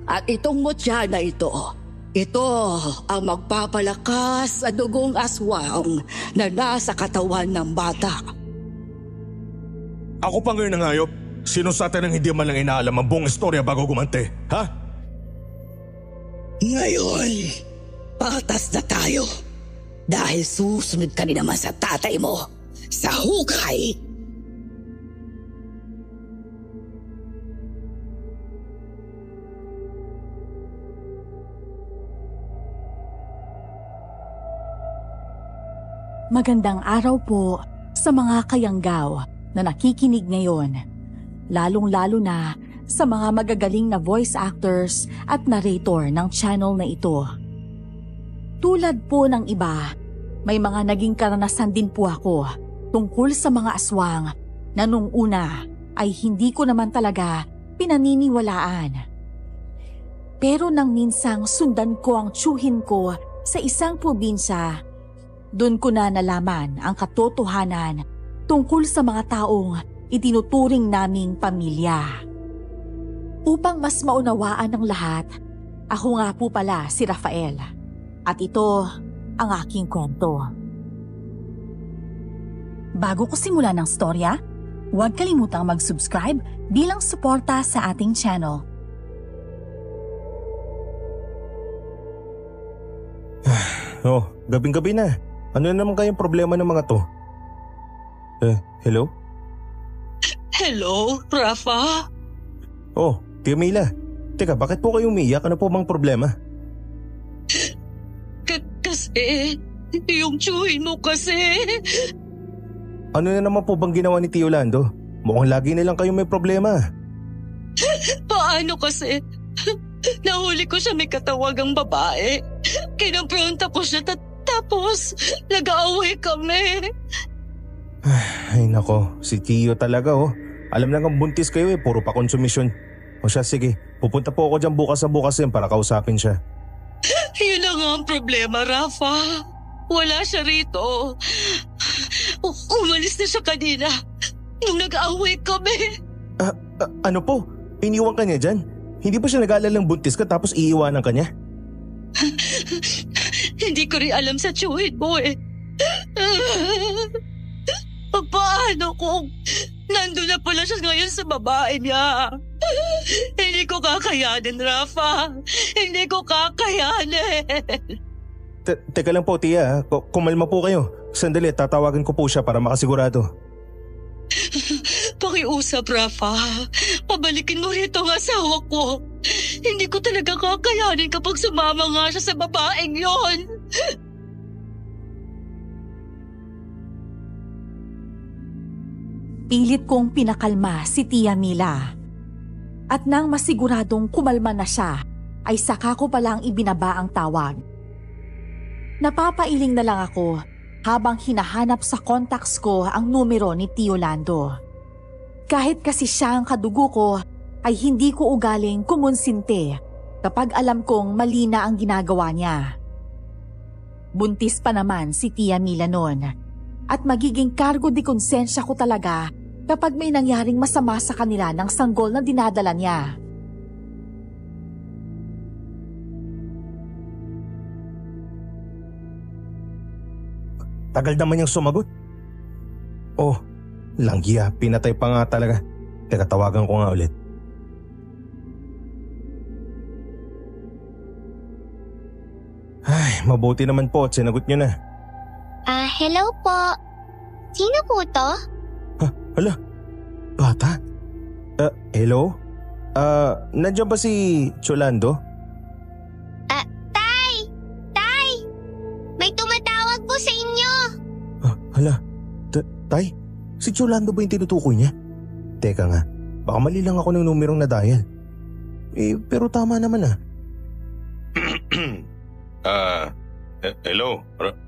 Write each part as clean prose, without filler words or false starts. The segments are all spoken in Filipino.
At itong mutya na ito ang magpapalakas sa dugong aswang na nasa katawan ng bata. Ako pa ngayon ang hayop. Sino sa atin ang hindi man lang inaalam ang buong istorya bago gumante, ha? Ngayon, patas na tayo. Dahil susunod ka rin naman sa tatay mo sa hukay. Magandang araw po sa mga kayanggaw na nakikinig ngayon, lalong-lalo na sa mga magagaling na voice actors at narrator ng channel na ito. Tulad po ng iba, may mga naging karanasan din po ako tungkol sa mga aswang na nung una ay hindi ko naman talaga pinaniniwalaan. Pero nang minsang sundan ko ang tiyuhin ko sa isang probinsya, doon ko na nalaman ang katotohanan tungkol sa mga taong itinuturing naming pamilya. Upang mas maunawaan ng lahat, ako nga po pala si Rafael. At ito ang aking kwento. Bago ko simulan ng storya, huwag kalimutang mag-subscribe bilang suporta sa ating channel. Gabing-gabi na. Ano na naman kayang problema ng mga to? Hello? Hello, Rafa? Oh, Tia Mila. Teka, bakit po kayo umiiyak? Ano po bang problema? Kasi, yung tiyuhin mo kasi. Ano na naman po bang ginawa ni Tio Lando? Mukhang lagi na lang kayo may problema. Paano kasi? Nahuli ko siya may katawagang babae. Kinampronta ko siya tapos nag-aaway kami. Ay nako, si Tio talaga oh. Alam na nga buntis kayo puro pa konsumisyon. O siya, sige, pupunta po ako dyan bukas sa bukas yan para kausapin siya. Yun na nga ang problema, Rafa. Wala siya rito. Umalis na siya kanina nung nag-aaway kami. Ano po? Iniwan ka niya dyan? Hindi ba siya nag-aalalang buntis ka tapos iiwanan ka niya? Hindi ko rin alam sa tiyuhin mo eh. Paano kung nandun na pala siya ngayon sa babae niya? Hindi ko kakayanin, Rafa. Hindi ko kakayanin. Teka lang po, Tia. Kumalma po kayo. Sandali, tatawagan ko po siya para makasigurado. Pakiusap, Rafa. Pabalikin mo rito ang asawa ko. Hindi ko talaga kakayanin kapag sumama nga siya sa babaeng yon. Pilit kong pinakalma si Tia Mila. At nang masiguradong kumalma na siya, ay saka ko palang ibinaba ang tawag. Napapailing na lang ako habang hinahanap sa contacts ko ang numero ni Tio Lando. Kahit kasi siya ang kadugo ko, ay hindi ko ugaling kumunsinte kapag alam kong mali na ang ginagawa niya. Buntis pa naman si Tia Mila noon at magiging kargo de konsensya ko talaga kapag may nangyaring masama sa kanila ng sanggol na dinadala niya. Tagal naman niyang sumagot. Oh, langya, pinatay pa nga talaga. Teka, tawagan ko nga ulit. Ay, mabuti naman po at sinagot niyo na. Hello po. Sino po to? Hala, bata? Hello? Nandiyan ba si Cholando? Tay! Tay! May tumatawag po sa inyo! Hala, Tay? Si Cholando ba yung tinutukoy niya? Teka nga, baka mali lang ako ng numerong na-dial. Pero tama naman Hello,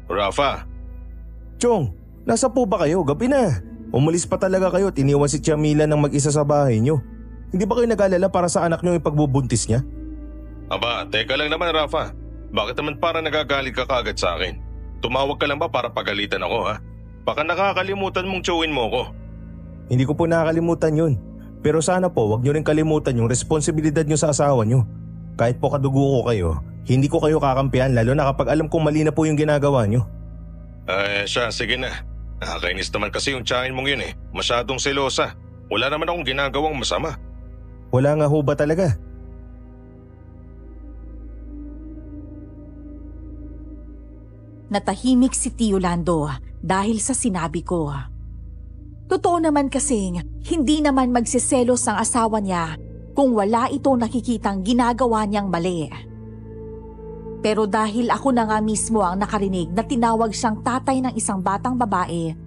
Rafa? Chong, nasa po ba kayo? Gabi na. Umalis pa talaga kayo at iniwan si Tia Mila ng mag-isa sa bahay niyo. Hindi ba kayo nag-alala para sa anak niyo ipagbubuntis niya? Aba, teka lang naman Rafa. Bakit naman para nagagalit ka kagad sa akin? Tumawag ka lang ba para pagalitan ako ha? Baka nakakalimutan mong tiyuhin mo ko. Hindi ko po nakakalimutan yun. Pero sana po wag nyo rin kalimutan yung responsibilidad nyo sa asawa nyo. Kahit po kadugo ko kayo, hindi ko kayo kakampihan lalo na kapag alam kong mali na po yung ginagawa nyo. Siya, sige na. Nakakainis naman kasi yung tiyahin mong yun eh. Masyadong selosa. Wala naman akong ginagawang masama. Wala nga ho ba talaga? Natahimik si Tio Lando dahil sa sinabi ko. Totoo naman kasing hindi naman magsiselos ang asawa niya kung wala itong nakikitang ginagawa niyang mali. Pero dahil ako na nga mismo ang nakarinig na tinawag siyang tatay ng isang batang babae,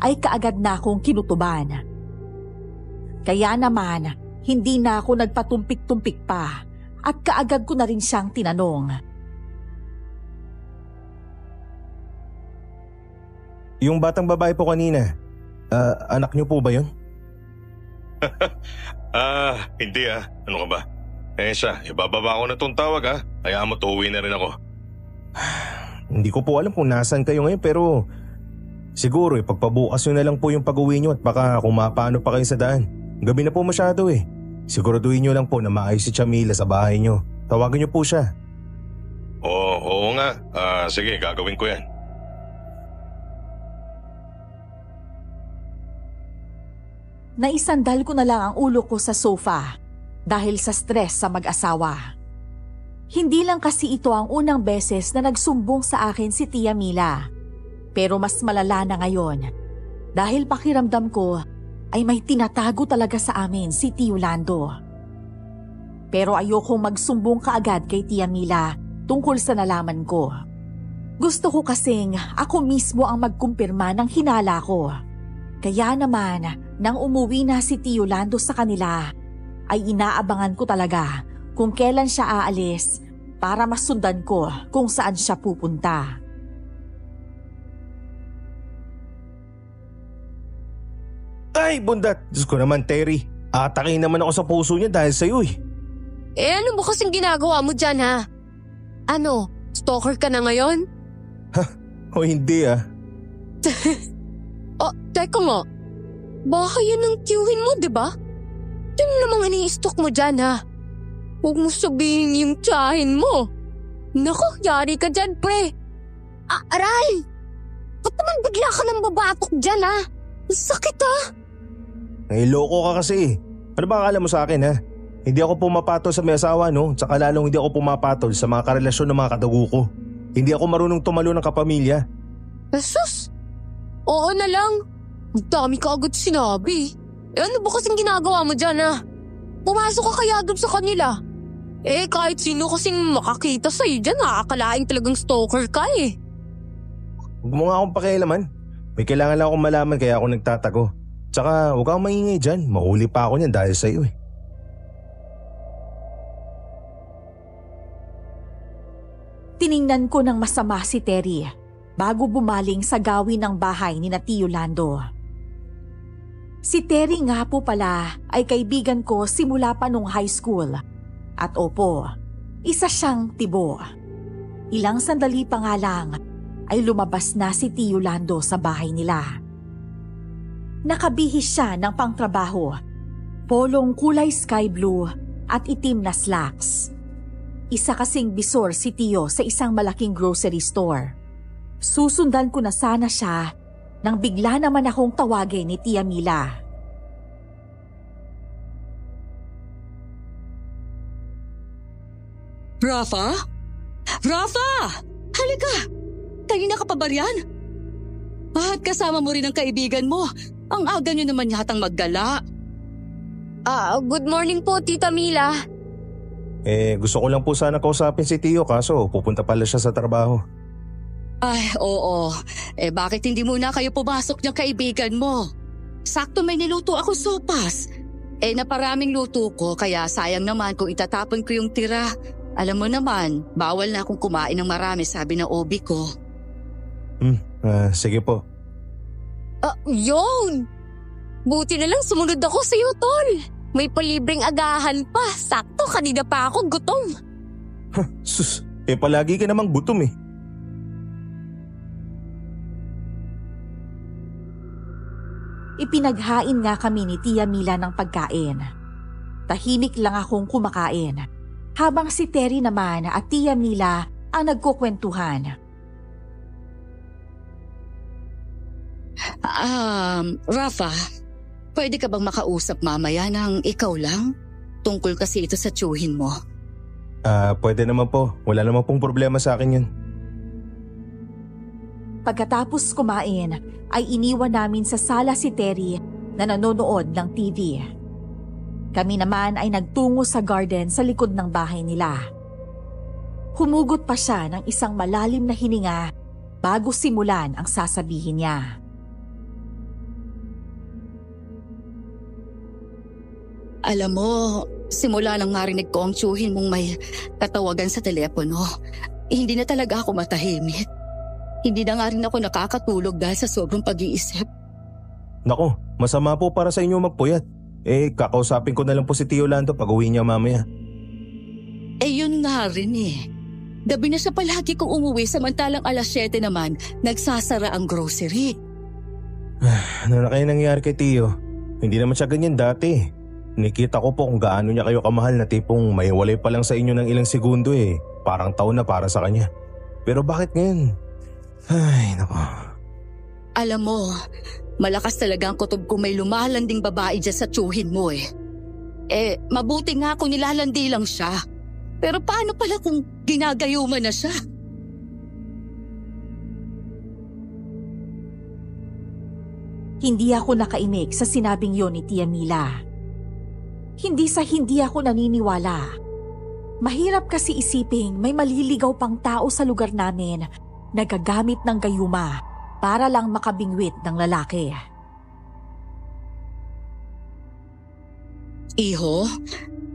ay kaagad na akong kinutuban. Kaya naman, hindi na ako nagpatumpik-tumpik pa at kaagad ko na rin siyang tinanong. Yung batang babae po kanina, anak niyo po ba yun? Hindi Ano ka ba? Siya, ibababa ko na tong tawag Hayaan mo, tuwi na rin ako. Hindi ko po alam kung nasaan kayo ngayon pero siguro pagpabukas nyo na lang po yung pag-uwi nyo at baka kung mapaano pa kayo sa daan. Gabi na po masyado Siguraduhin nyo lang po na maayos si Chamila sa bahay nyo. Tawagan nyo po siya. Oo nga. Sige, gagawin ko yan. Naisandal ko na lang ang ulo ko sa sofa dahil sa stress sa mag-asawa. Hindi lang kasi ito ang unang beses na nagsumbong sa akin si Tia Mila. Pero mas malala na ngayon dahil pakiramdam ko ay may tinatago talaga sa amin si Tio Lando. Pero ayokong magsumbong kaagad kay Tia Mila tungkol sa nalaman ko. Gusto ko kasing ako mismo ang magkumpirma ng hinala ko. Kaya naman, nang umuwi na si Tio Lando sa kanila, ay inaabangan ko talaga kung kailan siya aalis para masundan ko kung saan siya pupunta. Ay, bundat! Diyos ko naman, Terry. Atakin naman ako sa puso niya dahil sa'yo ano mo kasing ginagawa mo dyan Ano, stalker ka na ngayon? O hindi Teka nga. Baka yan ang tiyuhin mo, diba? Ano namang ini-stalk mo dyan Huwag mo sabihin yung tiyahin mo. Naku, yari ka dyan, pre. Aray! Ba't naman bigla ka ng babatok dyan Sakit loko ka kasi. Ano ba akala mo sa akin Hindi ako pumapatol sa may asawa tsaka lalong hindi ako pumapatol sa mga karelasyon ng mga kadugo ko. Hindi ako marunong tumalo ng kapamilya. Jesus! Oo na lang. Ang dami ka agad sinabi. Ano ba kasing ginagawa mo dyan Pumasok ka kaya doon sa kanila. Kahit sino kasing makakita sa'yo dyan nakakalaing talagang stalker ka Huwag mo nga akong pakialaman. May kailangan lang akong malaman kaya ako nagtatago. Tsaka huwag kang maingay dyan. Mahuli pa ako niyan dahil sa'yo Tiningnan ko ng masama si Terry bago bumaling sa gawin ng bahay ni Tio Lando. Si Terry nga po pala ay kaibigan ko simula pa nung high school. At opo, isa siyang tibo. Ilang sandali pa nga lang ay lumabas na si Tio Lando sa bahay nila. Nakabihis siya ng pangtrabaho, polong kulay sky blue at itim na slacks. Isa kasing bisor si Tio sa isang malaking grocery store. Susundan ko na sana siya nang bigla naman akong tawagin ni Tia Mila. Rafa? Rafa! Halika! Kanina ka pa ba riyan? At kasama mo rin ang kaibigan mo. Ang aga niyo naman yatang maggala. Good morning po, Tita Mila. Gusto ko lang po sana kausapin si Tio kaso pupunta pala siya sa trabaho. Ay, oo. Bakit hindi muna kayo pumasok niyang kaibigan mo? Sakto may niluto ako sopas. Naparaming luto ko kaya sayang naman kung itatapon ko yung tira. Alam mo naman, bawal na akong kumain ng marami sabi ng OB ko. Sige po. Yun! Buti na lang sumunod ako sa iyo, Tol. May palibreng agahan pa. Sakto, kanina pa ako gutom. Sus, palagi ka namang gutom ipinaghain nga kami ni Tia Mila ng pagkain. Tahimik lang akong kumakain, habang si Terry naman at Tia Mila ang nagkukwentuhan. Rafa, pwede ka bang makausap mamaya ng ikaw lang? Tungkol kasi ito sa tiyuhin mo. Pwede naman po. Wala naman pong problema sa akin yun. Pagkatapos kumain, ay iniwan namin sa sala si Terry na nanonood ng TV. Kami naman ay nagtungo sa garden sa likod ng bahay nila. Humugot pa siya ng isang malalim na hininga bago simulan ang sasabihin niya. Alam mo, simula nang marinig ko ang tiyuhin mong may tatawagan sa telepono, hindi na talaga ako matahimik. Hindi na nga rin ako nakakatulog dahil sa sobrang pag-iisip. Nako, masama po para sa inyo magpuyat. Kakausapin ko na lang po si Tio Lando pag uwi niya mamaya. Yun nga rin Gabi na siya palagi kong umuwi samantalang alas 7 naman nagsasara ang grocery. Ano na kaya nangyari kay Tio? Hindi naman siya ganyan dati. Nakita ko po kung gaano niya kayo kamahal na tipong may walay pa lang sa inyo ng ilang segundo Parang taon na para sa kanya. Pero bakit ngayon? Ay, nako. Alam mo, malakas talaga ang kutob kung may lumalanding babae dyan sa tiyuhin mo mabuti nga kung nilalandi lang siya. Pero paano pala kung ginagayuman na siya? Hindi ako nakaimik sa sinabing yon ni Tia Mila. Hindi ako naniniwala. Mahirap kasi isiping may maliligaw pang tao sa lugar namin na gagamit ng gayuma para lang makabingwit ng lalaki. Iho,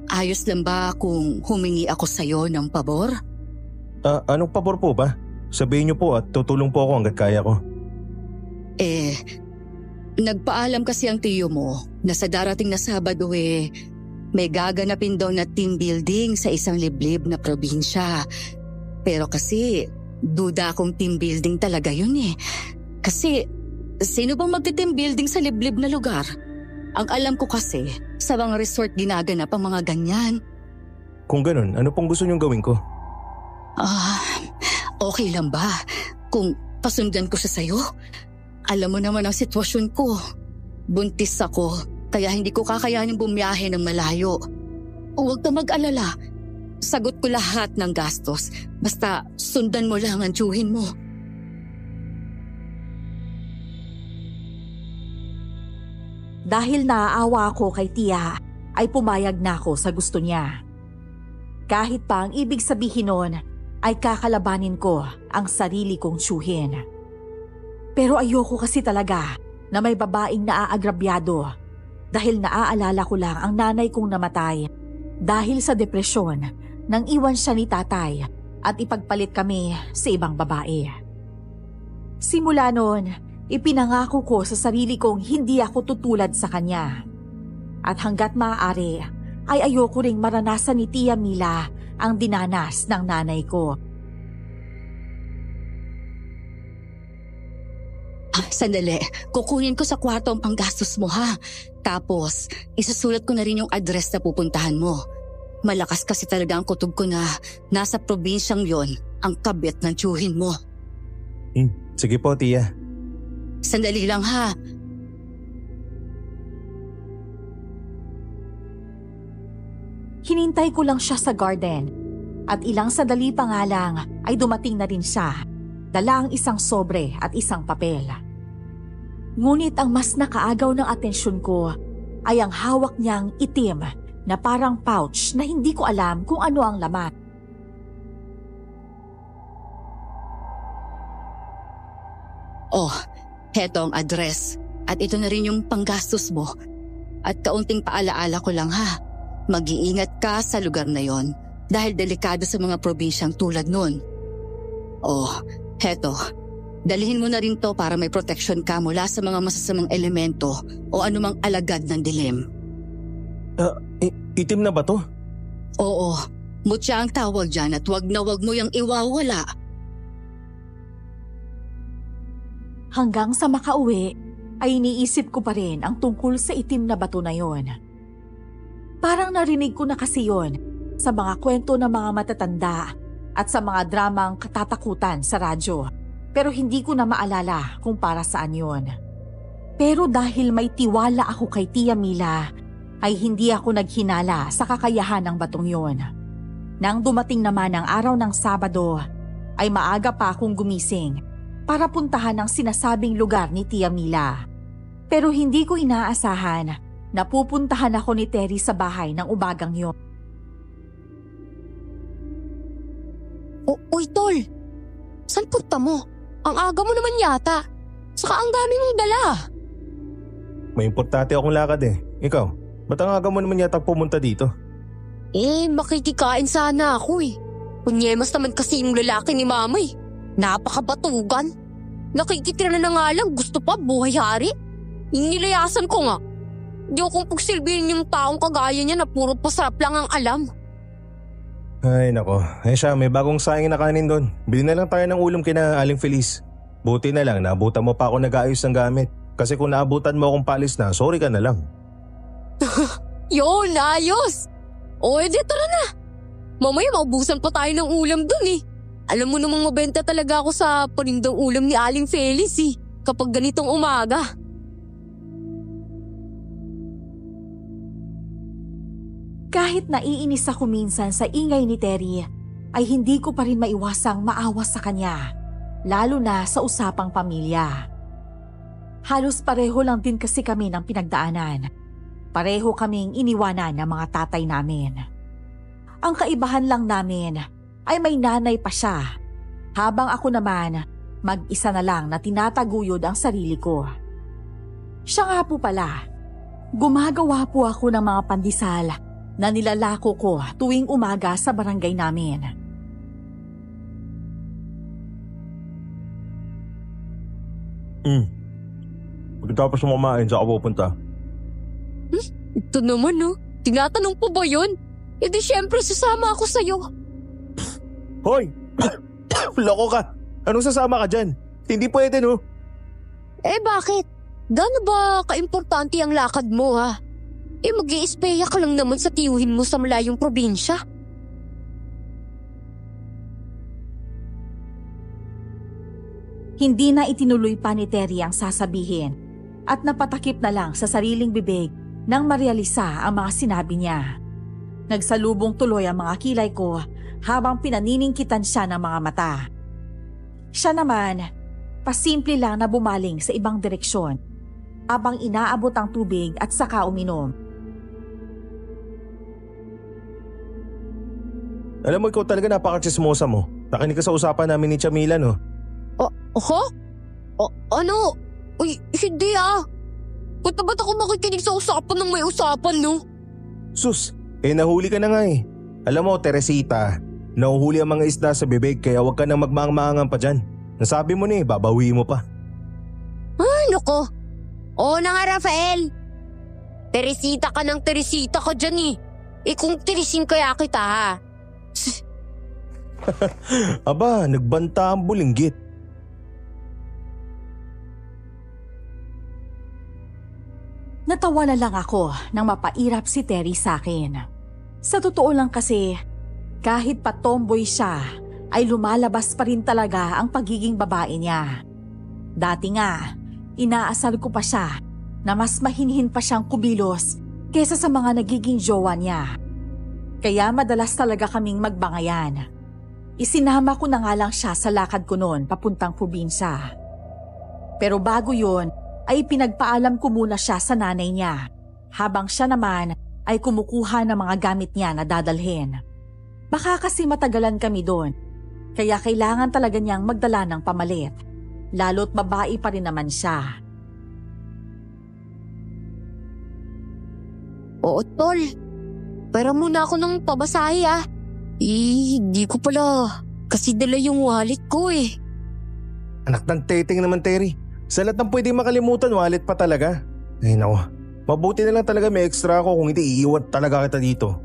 ayos lang ba kung humingi ako sa'yo ng pabor? Anong pabor po ba? Sabihin niyo po at tutulong po ako hanggat kaya ko. Nagpaalam kasi ang tiyo mo na sa darating na Sabado may gaganapin daw na team building sa isang liblib na probinsya. Pero kasi duda akong team building talaga yun Kasi sino bang magte-team building sa liblib na lugar? Ang alam ko kasi sa mga resort ginaganap ang mga ganyan. Kung ganun, ano pong gusto niyong gawin ko? Okay lang ba kung pasundan ko siya sa'yo? Alam mo naman ang sitwasyon ko. Buntis ako, kaya hindi ko kakayanin bumiyahe ng malayo. Huwag ka mag-alala. Sagot ko lahat ng gastos. Basta sundan mo lang ang tiyuhin mo. Dahil naaawa ako kay Tia, ay pumayag na ako sa gusto niya. Kahit pa ang ibig sabihin nun ay kakalabanin ko ang sarili kong tiyuhin. Pero ayoko kasi talaga na may babaeng naaagrabyado dahil naaalala ko lang ang nanay kong namatay dahil sa depresyon nang iwan siya ni tatay at ipagpalit kami sa ibang babae. Simula noon, ipinangako ko sa sarili kong hindi ako tutulad sa kanya. At hanggat maaari, ay ayoko ring maranasan ni Tia Mila ang dinanas ng nanay ko. Sandali, kukunin ko sa kwarto ang panggastos mo Tapos, isasulat ko na rin yung address na pupuntahan mo. Malakas kasi talaga ang kutob ko na nasa probinsyang yon ang kabit ng tiyuhin mo. Sige po, Tia. Sandali lang Hinintay ko lang siya sa garden at ilang sandali pa nga lang ay dumating na rin siya. Dala ang isang sobre at isang papel. Ngunit ang mas nakaagaw ng atensyon ko ay ang hawak niyang itim na parang pouch na hindi ko alam kung ano ang laman. Heto ang address at ito na rin yung panggastos mo. At kaunting paalaala ko lang mag-iingat ka sa lugar na yon dahil delikado sa mga probinsyang tulad nun. Heto, dalhin mo na rin to para may protection ka mula sa mga masasamang elemento o anumang alagad ng dilim. Itim na ba to? Oo, mutya ang tawag dyan at wag na wag mo yung iwawala. Hanggang sa makauwi, ay iniisip ko pa rin ang tungkol sa itim na bato na yon. Parang narinig ko na kasi yon sa mga kwento ng mga matatanda at sa mga dramang katatakutan sa radyo, pero hindi ko na maalala kung para saan yon. Pero dahil may tiwala ako kay Tia Mila, ay hindi ako naghinala sa kakayahan ng batong yon. Nang dumating naman ang araw ng Sabado, ay maaga pa akong gumising para puntahan ang sinasabing lugar ni Tia Mila. Pero hindi ko inaasahan na pupuntahan ako ni Terry sa bahay ng umagang yon. Uy, Tol! Saan punta mo? Ang aga mo naman yata. Saka ang dami mong dala. May importante akong lakad eh. Ikaw, ba't ang aga mo naman yata pumunta dito? Makikikain sana ako eh. Kunyemas naman kasi yung lalaki ni Mama eh. Napakabatugan. Nakikitira na nga lang, gusto pa buhay-hari. Inilayasan ko nga. Di akong pagsilbihin yung taong kagaya niya na puro pasarap lang ang alam. Ay nako, siya, may bagong sayang na kanin doon. Bili na lang tayo ng ulam kina Aling Feliz. Buti na lang, naabutan mo pa ako nag-aayos ng gamit. Kasi kung naabutan mo akong palis na, sorry ka na lang. Yun, ayos! Edi tara na. Mamaya maubusan pa tayo ng ulam dun eh. Alam mo namang mabenta talaga ako sa panindang ulam ni Aling Feliz eh. Kapag ganitong umaga. Kahit naiinis ako minsan sa ingay ni Terry, ay hindi ko pa rin maiwasang maawa sa kanya, lalo na sa usapang pamilya. Halos pareho lang din kasi kami ng pinagdaanan. Pareho kaming iniwanan ng mga tatay namin. Ang kaibahan lang namin ay may nanay pa siya, habang ako naman mag-isa na lang na tinataguyod ang sarili ko. Siya nga po pala, gumagawa po ako ng mga pandesal na nilalako ko tuwing umaga sa barangay namin. Pagkatapos mo kumain, saan ka pupunta? Ito naman no, tinatanong po ba yun? E di syempre sasama ako sa'yo. Hoy! Loko ka! Anong sasama ka dyan? Hindi pwede no? Bakit? Gaano ba kaimportante ang lakad mo ha? Mag-i-espeya ka lang naman sa tiyuhin mo sa malayong probinsya. Hindi na itinuloy pa ni Terry ang sasabihin at napatakip na lang sa sariling bibig nang marealisa ang mga sinabi niya. Nagsalubong tuloy ang mga kilay ko habang pinaniningkitan siya ng mga mata. Siya naman, pasimple lang na bumaling sa ibang direksyon habang inaabot ang tubig at saka uminom. Alam mo, ikaw talaga napaka-chismosa mo. Nakinig ka sa usapan namin ni Chamila, no? Ano? Uy, hindi ah. Ba't ako makikinig sa usapan ng may usapan, no? Sus, nahuli ka na nga eh. Alam mo, Teresita, nahuhuli ang mga isda sa bibig kaya huwag ka nang magmaang-maangan pa dyan. Nasabi mo na babawi mo pa. Ano ko? Oo na nga, Rafael. Teresita ka ng Teresita ka dyan eh. Kung Teresin kaya kita ha. Aba, nagbanta ang bulinggit. Natawa na lang ako nang mapairap si Terry sa akin. Sa totoo lang kasi, kahit pa tomboy siya, ay lumalabas pa rin talaga ang pagiging babae niya. Dati nga, inaasar ko pa siya na mas mahinhin pa siyang kumilos kesa sa mga nagiging jowa niya. Kaya madalas talaga kaming magbangayan. Isinama ko na nga lang siya sa lakad ko noon papuntang probinsya. Pero bago yun, ay pinagpaalam ko muna siya sa nanay niya, habang siya naman ay kumukuha ng mga gamit niya na dadalhin. Baka kasi matagalan kami doon, kaya kailangan talaga niyang magdala ng pamalit, lalo't babae pa rin naman siya. Oo, Tol. Pera muna ako ng pabasahe ah. Hindi ko pala kasi dala yung wallet ko eh. Anak ng teting naman, Terry. Sa lahat ng pwedeng makalimutan, wallet pa talaga. Ay naku, mabuti na lang talaga may extra ako, kung hindi iiwan talaga kita dito.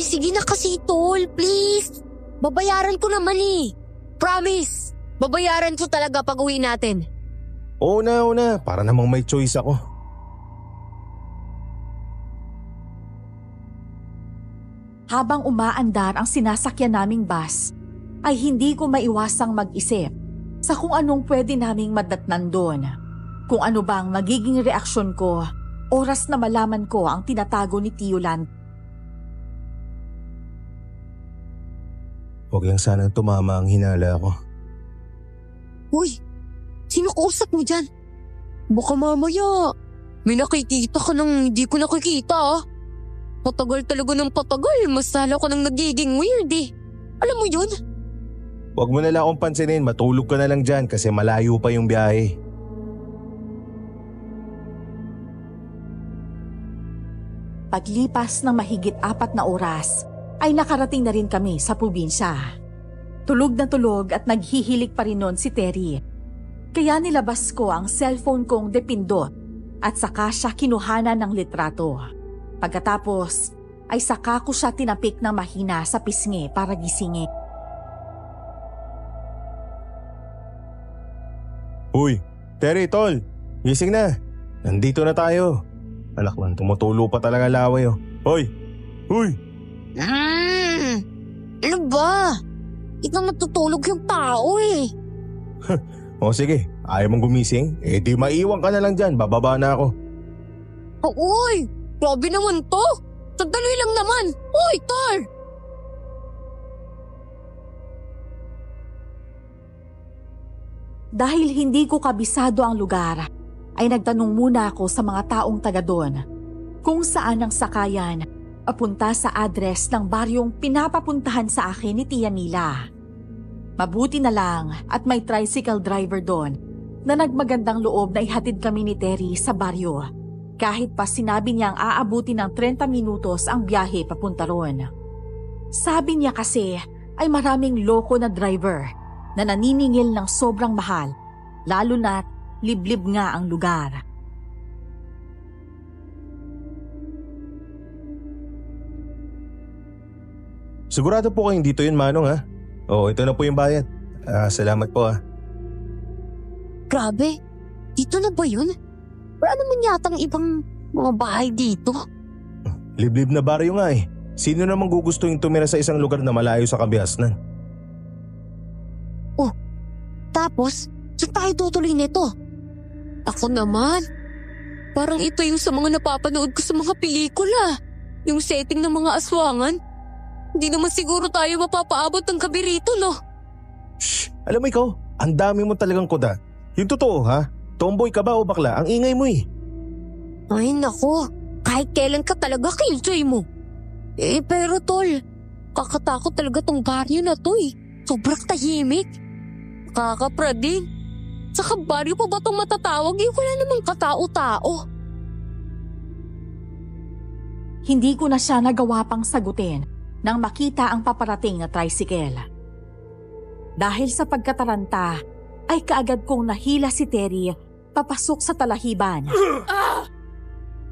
Sige na kasi, Tol, please. Babayaran ko naman eh. Promise, babayaran ko talaga pag uwi natin. Oo na, para namang may choice ako. Habang umaandar ang sinasakyan naming bus, ay hindi ko maiwasang mag-isip sa kung anong pwede naming madatnan doon. Kung ano bang magiging reaksyon ko oras na malaman ko ang tinatago ni Tio Lan. Huwag lang sanang tumama ang hinala ko. Uy, sino kausap mo dyan? Baka mamaya may nakikita ka nang hindi ko nakikita ah. Patagal talaga ng patagal, mas lalo ko nang nagiging weird eh. Alam mo yun? Huwag mo na lang akong pansinin, matulog ka na lang dyan kasi malayo pa yung biyahe. Paglipas ng mahigit 4 na oras, ay nakarating na rin kami sa probinsya. Tulog na tulog at naghihilik pa rin nun si Terry. Kaya nilabas ko ang cellphone kong depindot at saka siya kinuhanan ng litrato. Pagkatapos ay saka ko siya tinapik ng mahina sa pisngi para gisingin. Uy, Terry, tol, gising na. Nandito na tayo. Alak lang, tumutulo pa talaga laway oh. Hoy! Uy! Ano ba? Ikaw natutulog yung tao eh. O sige, ayaw mong gumising? Eh di maiwan ka na lang dyan, bababa na ako. Uy! Grabe naman to! Sandali lang naman! Uy, Tar! Dahil hindi ko kabisado ang lugar, ay nagtanong muna ako sa mga taong taga doon kung saan ang sakayan papunta sa address ng baryong pinapapuntahan sa akin ni Tia Mila. Mabuti na lang at may tricycle driver doon na nagmagandang loob na ihatid kami ni Terry sa baryo. Kahit pa sinabi niyang aabuti ng 30 minutos ang biyahe papunta roon. Sabi niya kasi ay maraming loko na driver na naniningil ng sobrang mahal, lalo na't liblib nga ang lugar. Sigurado po kayong dito yun, Manong ha? Oo, ito na po yung bayad. Salamat po ha. Grabe, dito na ba yun? Wala naman yatang ibang mga bahay dito. Liblib na baryo nga eh. Sino namang gugustuhin tumira sa isang lugar na malayo sa kabihasnan? Oh, tapos, saan tayo tutuloy nito? Ako naman, parang ito yung sa mga napapanood ko sa mga pelikula. Yung setting ng mga aswangan. Hindi naman siguro tayo mapapaabot ng gabi rito, no? Shh! Alam mo ikaw, ang dami mo talagang kuda. Yung totoo ha? Tomboy ka ba o bakla? Ang ingay mo eh. Ay nako, kahit kailan ka talaga killjoy mo. Eh pero tol, kakatakot talaga tong baryo na to eh. Sobrang tahimik. Kakaprading. Saka baryo pa ba itong matatawag eh? Wala namang katao-tao. Hindi ko na siya nagawa pang sagutin nang makita ang paparating na tricycle. Dahil sa pagkataranta, ay kaagad kong nahila si Terry papasok sa talahiban.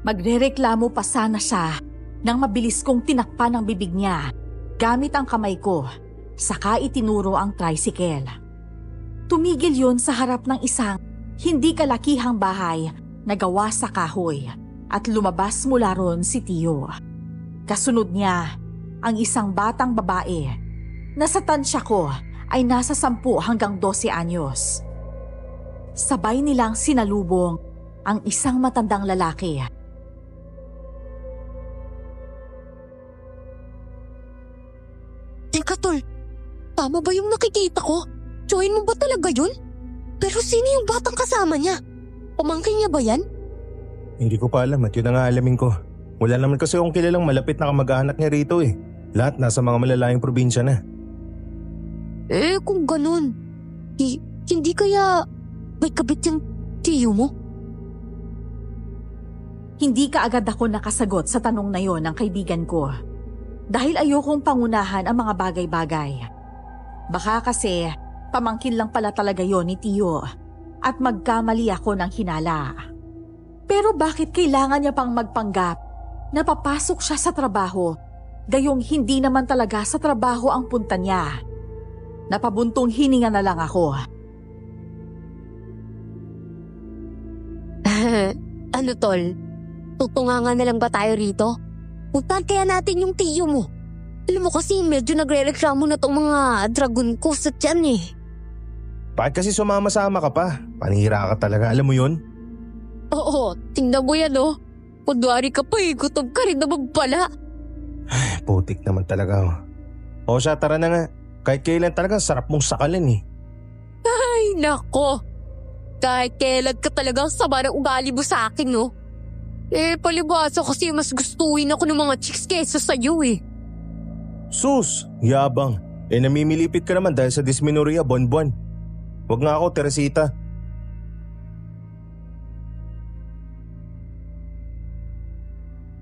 Magrereklamo pa sana siya nang mabilis kong tinakpan ang bibig niya gamit ang kamay ko, saka itinuro ang tricycle. Tumigil yun sa harap ng isang hindi kalakihang bahay na gawa sa kahoy at lumabas mula ron si Tio. Kasunod niya ang isang batang babae na sa tansya ko ay nasa 10 hanggang 12 anyos. Sabay nilang sinalubong ang isang matandang lalaki. Teka tol, tama ba yung nakikita ko? Join mo ba talaga yun? Pero sino yung batang kasama niya? Pamangkin niya ba yan? Hindi ko pa alam at yun ang aalamin ko. Wala naman kasi akong kilalang malapit na kamag-anak niya rito eh. Lahat nasa mga malalayong probinsya na. Eh kung ganun, hindi kaya may kabit yung tiyo mo? Hindi kaagad ako nakasagot sa tanong na yon ng kaibigan ko. Dahil ayokong pangunahan ang mga bagay-bagay. Baka kasi pamangkin lang pala talaga yon ni Tio at magkamali ako ng hinala. Pero bakit kailangan niya pang magpanggap na papasok siya sa trabaho gayong hindi naman talaga sa trabaho ang punta niya? Napabuntong hininga na lang ako. Ano tol? Tutunganga na lang ba tayo rito? Puntahan kaya natin yung tiyo mo. Alam mo kasi medyo nagre-reklamo na tong mga dragon ko sa tiyan eh. Bakit kasi sumama-sama ka pa? Panira ka talaga, alam mo yun? Oo, tingnan mo yan oh. Kunwari ka pa eh, gutom ka rin naman pala. Ay, putik naman talaga. O siya, tara na nga. Kahit kailan talaga sarap mong sakalin eh. Ay, nako. Kahit kailan ka talagang sama ng ugali mo sa akin, no? Palibasa kasi mas gustuhin ako ng mga chicks kesa sa'yo eh. Sus, yabang. Namimilipit ka naman dahil sa dysmenorrhea, Bonbon. Wag nga ako, Teresita.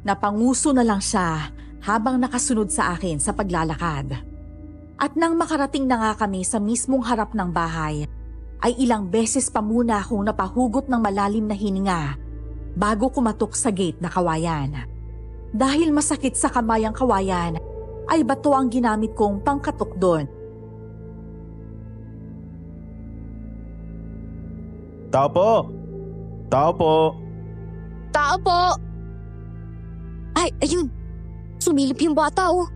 Napanguso na lang siya habang nakasunod sa akin sa paglalakad. At nang makarating na nga kami sa mismong harap ng bahay, ay ilang beses pa muna akong napahugot ng malalim na hininga bago kumatok sa gate na kawayan. Dahil masakit sa kamay ang kawayan, ay bato ang ginamit kong pangkatok doon. Tao po! Tao po! Tao po! Ay, ayun. Sumilip yung bata oh.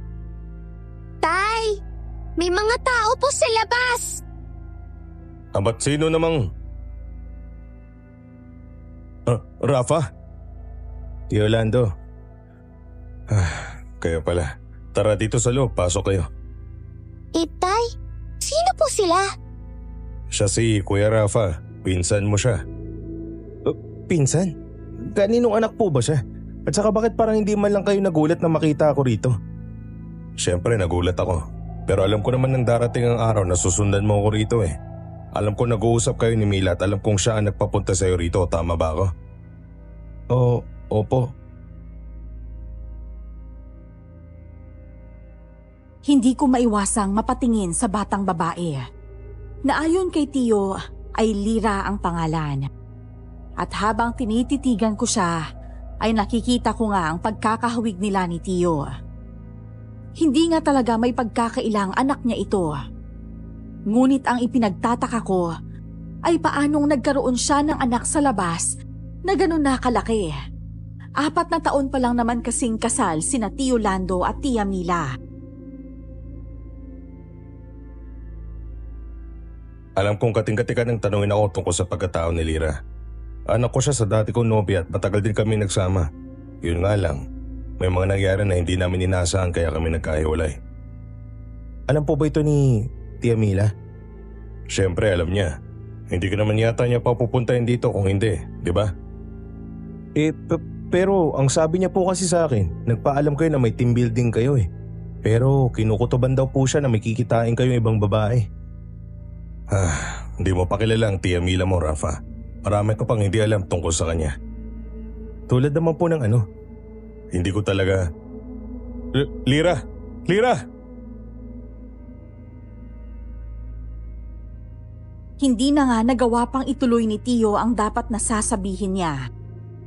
Tay, may mga tao po sa labas. Ba't sino namang… Rafa? Tio Lando. Kaya pala. Tara dito sa loob, pasok kayo. Tay, sino po sila? Siya si Kuya Rafa, pinsan mo siya. Pinsan? Kaninong anak po ba siya? At saka bakit parang hindi man lang kayo nagulat na makita ako rito? Siyempre nagulat ako. Pero alam ko naman nang darating ang araw na susundan mo ako rito eh. Alam ko nag-uusap kayo ni Mila at alam kong siya ang nagpapunta sa'yo rito, tama ba ako? Opo. Hindi ko maiwasang mapatingin sa batang babae. Na ayon kay Tio ay Lira ang pangalan. At habang tinititigan ko siya, ay nakikita ko nga ang pagkakahawig nila ni Tio. Hindi nga talaga may pagkakailang anak niya ito. Ngunit ang ipinagtataka ko ay paanong nagkaroon siya ng anak sa labas na ganun na kalaki. 4 na taon pa lang naman kasing kasal sina Tio Lando at Tia Mila. Alam kong kating-kati ka nang tanungin ako tungkol sa pagkatao ni Lira. Anak ko siya sa dati kong nobya at matagal din kami nagsama. Yun nga lang, may mga nangyari na hindi namin inaasahan kaya kami nagkahiwalay. Alam po ba ito ni Tia Mila? Siyempre alam niya. Hindi ka naman yata niya papupuntahin dito kung hindi, di ba? Pero ang sabi niya po kasi sa akin, nagpaalam kayo na may team building kayo eh. Pero kinukutuban daw po siya na may kikitain kayong ibang babae. Hindi mo pa kilala ang Tia Mila mo, Rafa. Marami ko pang hindi alam tungkol sa kanya. Tulad naman po ng ano? Hindi ko talaga… Lira! Lira! Hindi na nga nagawa pang ituloy ni Tio ang dapat na sasabihin niya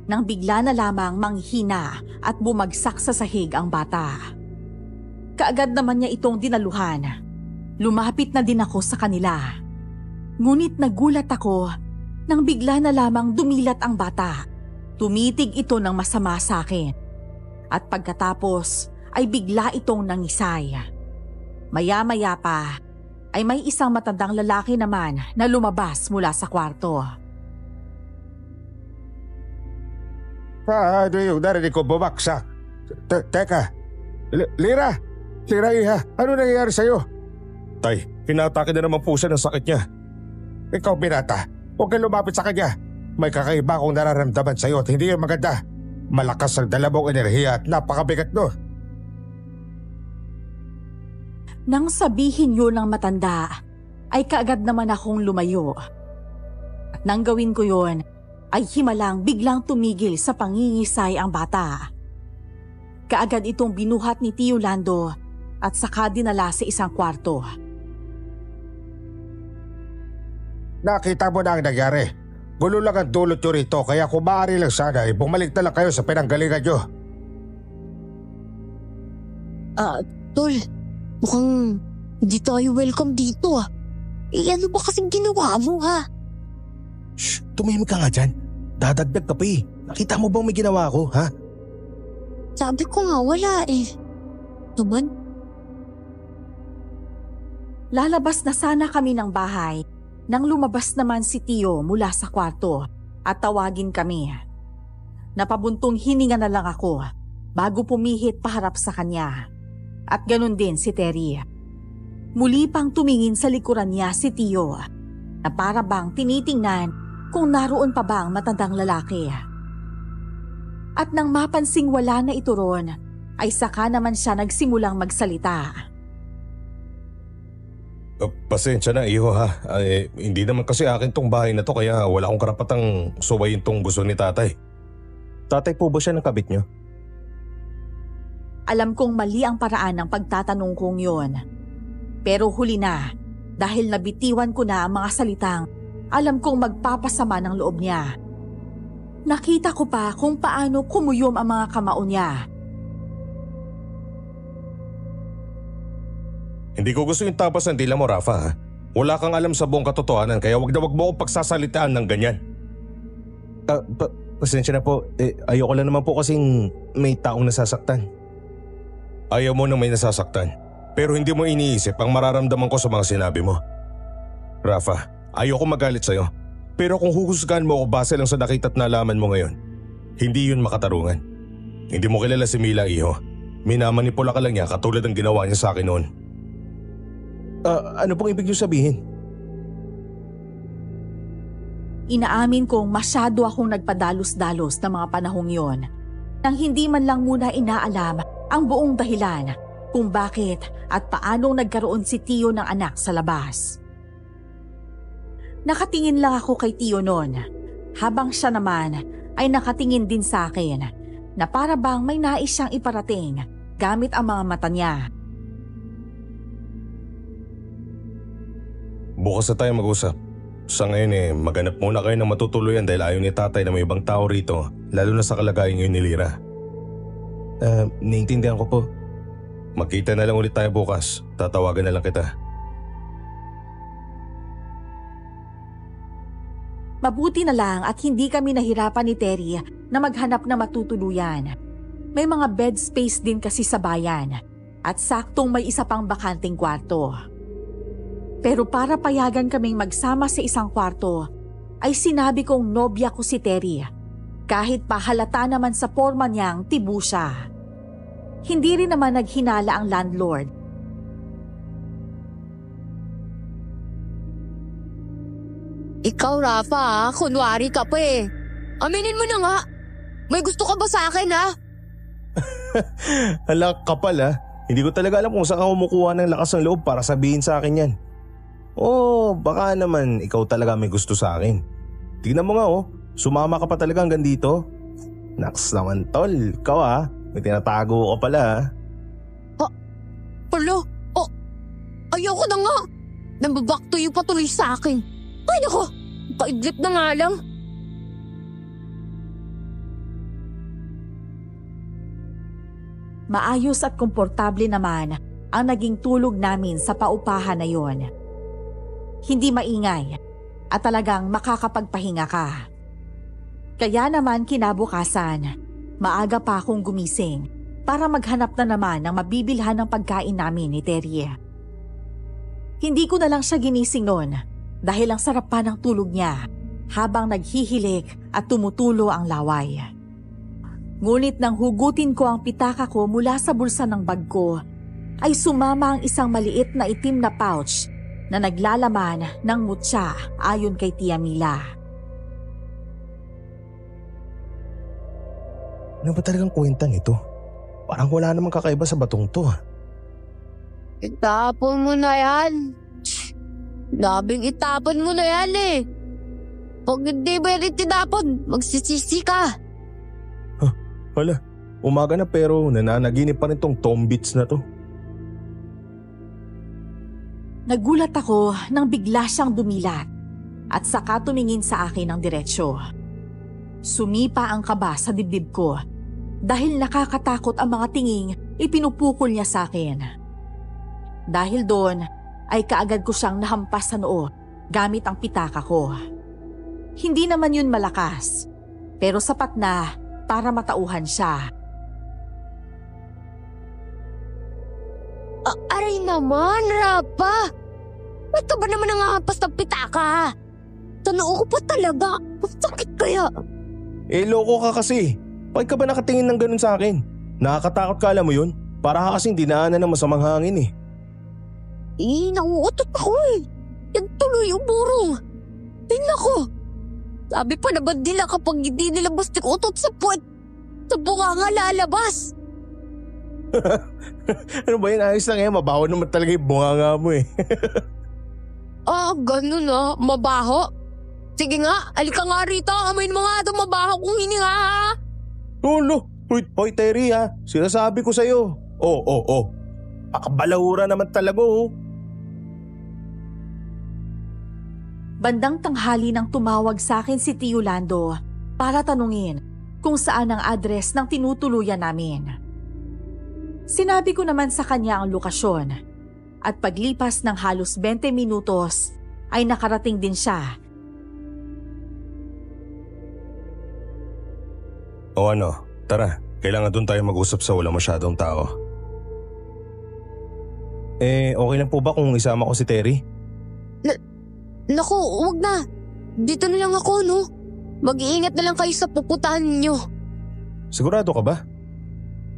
nang bigla na lamang manghina at bumagsak sa sahig ang bata. Kaagad naman niya itong dinaluhan. Lumapit na din ako sa kanila. Ngunit nagulat ako nang bigla na lamang dumilat ang bata. Tumitig ito ng masama sa akin. At pagkatapos ay bigla itong nangisay. Maya-maya pa ay may isang matandang lalaki naman na lumabas mula sa kwarto. Ano yung narinig ko bumagsak? Teka, Lira! Lira iha, ano nangyayari sa'yo? Tay, hinatake na naman po siya ng sakit niya. Ikaw binata, huwag kang lumapit sa kanya. May kakaiba akong nararamdaman sa'yo at hindi yung maganda. Malakas ang dala mong enerhiya at napakabigat no. Nang sabihin yun ng matanda, ay kaagad naman akong lumayo. At nang gawin ko yun, ay himalang biglang tumigil sa pangingisay ang bata. Kaagad itong binuhat ni Tio Lando at saka dinala sa isang kwarto. Nakita mo na ang nangyari. Gulo lang ang dulot nyo rito kaya kung maaari lang sana ay bumalik na lang kayo sa pinanggalingan nyo. Tol, mukhang hindi tayo welcome dito ah. Ano ba kasing ginawa mo ha? Shh, tumimik ka nga dyan. Dadagdag ka pa eh. Nakita mo bang may ginawa ko, ha? Sabi ko nga wala eh. Naman, Lalabas na sana kami ng bahay nang lumabas naman si Tio mula sa kwarto at tawagin kami. Napabuntong hininga na lang ako bago pumihit paharap sa kanya. At ganun din si Terry. Muli pang tumingin sa likuran niya si Tio na para bang tinitingnan kung naroon pa ba ang matandang lalaki. At nang mapansing wala na ito ron, ay saka naman siya nagsimulang magsalita. Pasensya na, iho ha. Hindi naman kasi akin tong bahay na to kaya wala akong karapatang suwayin tong gusto ni tatay. Tatay po ba siya ng kabit niyo? Alam kong mali ang paraan ng pagtatanong kong yon. Pero huli na, dahil nabitiwan ko na ang mga salitang alam kong magpapasama ng loob niya. Nakita ko pa kung paano kumuyom ang mga kamao niya. Hindi ko gusto yung tapas ng dila mo, Rafa ha. Wala kang alam sa buong katotohanan kaya wag na wag mo akong pagsasalitaan ng ganyan. Pasensya na po. Ayoko lang naman po kasing may taong nasasaktan. Ayaw mo nang may nasasaktan. Pero hindi mo iniisip ang mararamdaman ko sa mga sinabi mo. Rafa, ayoko magalit sa'yo. Pero kung huhusgahan mo ako base lang sa nakita at nalaman mo ngayon, hindi yun makatarungan. Hindi mo kilala si Mila, iho. Minamanipula ka lang niya katulad ng ginawa niya sa akin noon. Ano pong ibig niyo sabihin? Inaamin kong masyado akong nagpadalos-dalos ng mga panahong yon nang hindi man lang muna inaalam ang buong dahilan kung bakit at paanong nagkaroon si Tio ng anak sa labas. Nakatingin lang ako kay Tio noon habang siya naman ay nakatingin din sa akin na para bang may nais siyang iparating gamit ang mga mata niya. Bukas na tayo mag-usap. Sa ngayon maghanap muna kayo ng matutuluyan dahil ayaw ni tatay na may ibang tao rito, lalo na sa kalagayan ngayon ni Lira. Naiintindihan ko po. Magkita na lang ulit tayo bukas. Tatawagan na lang kita. Mabuti na lang at hindi kami nahirapan ni Terry na maghanap ng matutuluyan. May mga bed space din kasi sa bayan at saktong may isa pang bakanting kwarto. Pero para payagan kaming magsama sa isang kwarto, ay sinabi kong nobya ko si Terry. Kahit pa halata naman sa porma niyang tibu siya. Hindi rin naman naghinala ang landlord. ikaw Rafa kunwari ka pa eh. Aminin mo na nga. May gusto ka ba sa akin ha? Hala, kapal ha. Hindi ko talaga alam kung saan ka kumukuha ng lakas ng loob para sabihin sa akin yan. Baka naman ikaw talaga may gusto sa akin. Tignan mo nga sumama ka pa talaga hanggang dito. Naks naman tol, ikaw may tinatago ka pala Palo, ayoko na nga. Nambabakto yung patuloy sa akin. Ay nako, paidlip na nga lang. Maayos at komportable naman ang naging tulog namin sa paupahan na yon. Hindi maingay at talagang makakapagpahinga ka. Kaya naman kinabukasan, maaga pa akong gumising para maghanap na naman ng mabibilhan ng pagkain namin ni Terry. Hindi ko na lang siya ginising noon dahil ang sarap pa ng tulog niya habang naghihilik at tumutulo ang laway. Ngunit nang hugutin ko ang pitaka ko mula sa bulsa ng bag ko, ay sumama ang isang maliit na itim na pouch na naglalaman ng mutya ayon kay Tia Mila. Ano ba talagang kwenta nito? Parang wala namang kakaiba sa batong to Itapon mo na yan. Labing itapon mo na yan eh. Pag hindi ba yan itinapon, magsisisi ka. Hala, umaga na pero nananaginip pa rin tong tombits na to. Nagulat ako nang bigla siyang dumilat at saka tumingin sa akin ng diretsyo. Sumipa ang kaba sa dibdib ko dahil nakakatakot ang mga tinging ipinupukol niya sa akin. Dahil doon ay kaagad ko siyang nahampas sa noo gamit ang pitaka ko. Hindi naman yun malakas, pero sapat na para matauhan siya. Aray naman, Rapa! Ba't ka ba naman nangahampas ng pitaka? Sa noo ko pa talaga. Sakit kaya. Loko ka kasi. Bakit ka ba nakatingin ng ganun sa akin? Nakakatakot ka, alam mo yun? Para ka kasing dinaanan ng masamang hangin Nauutot ako Yan tuloy yung burong. Ay nako. Sabi pa naman nila kapag hindi nila bastik utot sa puwet, sa bunga nga lalabas. Ano ba yun? Ayos lang mabaho naman talaga yung bunganga mo Ganun mabaho. Sige nga, alika nga rito, amoyin mo nga itong mabaho kong hininga ha. Hoy Terry sinasabi ko sa'yo. Akabalahura naman talaga Bandang tanghali nang tumawag sa akin si Tio Lando para tanungin kung saan ang address ng tinutuluyan namin. Sinabi ko naman sa kanya ang lokasyon at paglipas ng halos 20 minutos ay nakarating din siya. Tara, kailangan doon tayo mag-usap sa wala masyadong tao. Okay lang po ba kung isama ko si Terry? Naku, wag na. Dito na lang ako, no? Mag-iingat na lang kayo sa pupuntahan niyo. Sigurado ka ba?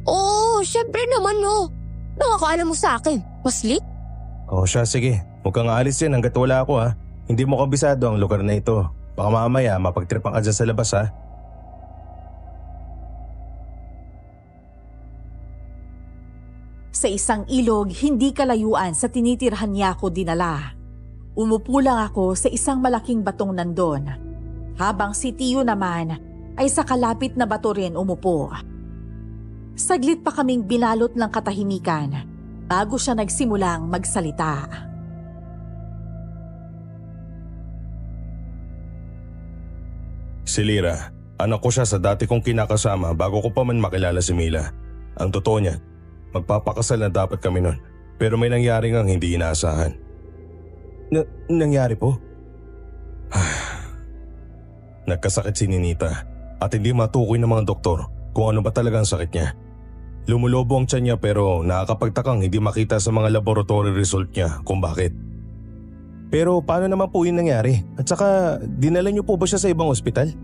Oo, syempre naman, no. Nakakaalam mo sa akin. Paslit? Siya, sige. Huwag kang aalis yan hanggat wala ako Hindi mo kabisado ang lugar na ito. Baka mamaya mapagtripan ka dyan sa labas Sa isang ilog, hindi kalayuan sa tinitirhan niya ako dinala. Umupo lang ako sa isang malaking batong nandun, habang si Tio naman ay sa kalapit na bato rin umupo. Saglit pa kaming binalot ng katahimikan bago siya nagsimulang magsalita. Si Lyra, anak ko siya sa dati kong kinakasama bago ko pa man makilala si Mila. Ang totoo niya, magpapakasal na dapat kami nun. Pero may nangyari ngang hindi inaasahan. Nangyari po? Nagkasakit si Ninita at hindi matukoy ng mga doktor kung ano ba talaga ang sakit niya. Lumulobo ang tiyan niya pero nakakapagtakang hindi makita sa mga laboratory result niya kung bakit. Pero paano naman po yun nangyari? At saka dinala niyo po ba siya sa ibang ospital?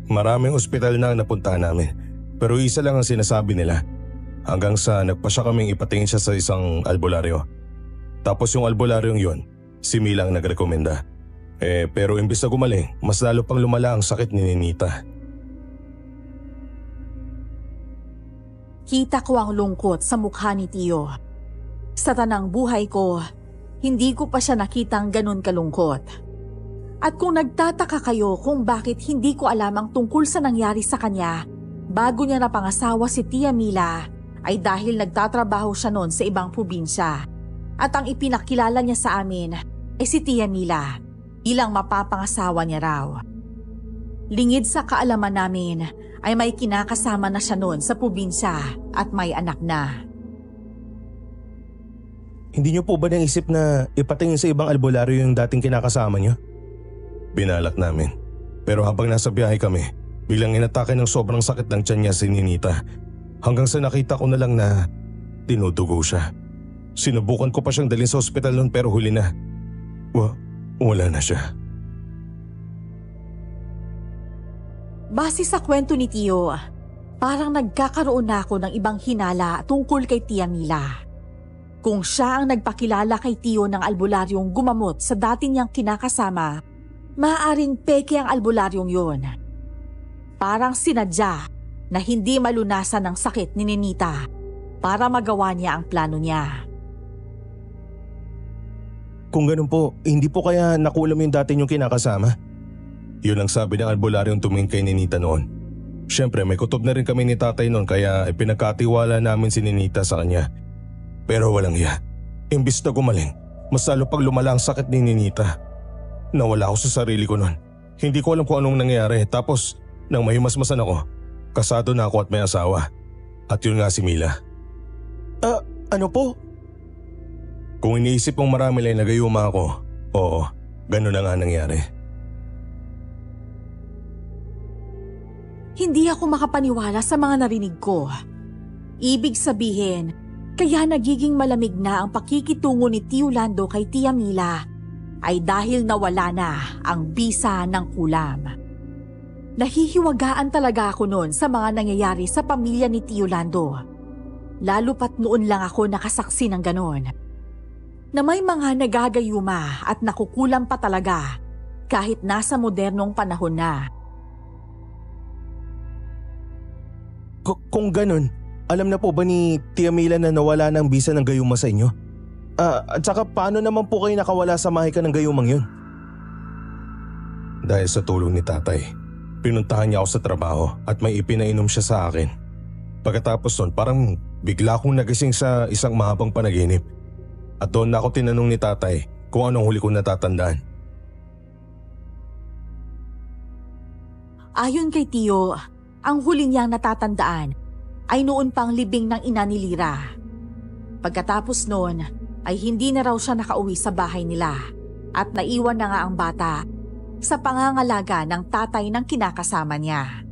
Maraming ospital na ang napuntahan namin pero isa lang ang sinasabi nila. Hanggang sa nagpa siya kaming ipatingin siya sa isang albularyo. Tapos yung albularyong yun, si Mila ang nagrekomenda. Pero imbis na gumaling, mas lalo pang lumala ang sakit ni Ninita. Kita ko ang lungkot sa mukha ni Tio. Sa tanang buhay ko, hindi ko pa siya nakitang ganun kalungkot. At kung nagtataka kayo kung bakit hindi ko alam ang tungkol sa nangyari sa kanya bago niya napangasawa si Tia Mila, ay dahil nagtatrabaho siya noon sa ibang probinsya. At ang ipinakilala niya sa amin ay si Tia Mila, ilang mapapangasawa niya raw. Lingid sa kaalaman namin ay may kinakasama na siya noon sa probinsya at may anak na. Hindi niyo po ba naisip na ipatingin sa ibang albularyo yung dating kinakasama niyo? Binalak namin. Pero habang nasa biyahe kami, biglang inatake ng sobrang sakit ng tiyan niya si Ninita. Hanggang sa nakita ko na lang na tinudugo siya. Sinubukan ko pa siyang dalhin sa ospital noon pero huli na. Wala na siya. Base sa kwento ni Tio, parang nagkakaroon na ako ng ibang hinala tungkol kay Tia Mila. Kung siya ang nagpakilala kay Tio ng albularyong gumamot sa dati niyang kinakasama, maaaring peke ang albularyong yun. Parang sinadya na hindi malunasan ng sakit ni Ninita para magawa niya ang plano niya. Kung ganun po, hindi po kaya nakulam yung dati niyong kinakasama? Yun ang sabi ng albularyong tumingin kay Ninita noon. Siyempre may kutob na rin kami ni tatay noon kaya ipinagkatiwala namin si Ninita sa kanya. Pero walang iya. Imbis na gumaling, mas lalo pag lumala ang sakit ni Ninita. Nawala ako sa sarili ko noon. Hindi ko alam kung anong nangyari tapos nang mahimasmasan ako, kasado na ako at may asawa. At yun nga si Mila. Ano po? Kung iniisip mong marami lang nagayuma ako, oo, ganun na nga nangyari. Hindi ako makapaniwala sa mga narinig ko. Ibig sabihin, kaya nagiging malamig na ang pakikitungo ni Tio Lando kay Tia Mila ay dahil nawala na ang bisa ng kulam. Nahihiwagaan talaga ako noon sa mga nangyayari sa pamilya ni Tio Lando. Lalo pat noon lang ako nakasaksi ng ganon. Na may mga nagagayuma at nakukulam pa talaga kahit nasa modernong panahon na. Kung ganun, alam na po ba ni Tia Mila na nawala ng bisa ng gayuma sa inyo? At saka paano naman po kayo nakawala sa mahika ng gayumang yun? Dahil sa tulong ni tatay, pinuntahan niya ako sa trabaho at may ipinainom siya sa akin. Pagkatapos nun, parang bigla akong nagising sa isang mahabang panaginip. At doon na ako tinanong ni tatay kung anong huli kong natatandaan. Ayon kay Tio, ang huli niyang natatandaan ay noon pang libing ng ina ni Lira. Pagkatapos noon ay hindi na raw siya nakauwi sa bahay nila at naiwan na nga ang bata sa pangangalaga ng tatay ng kinakasama niya.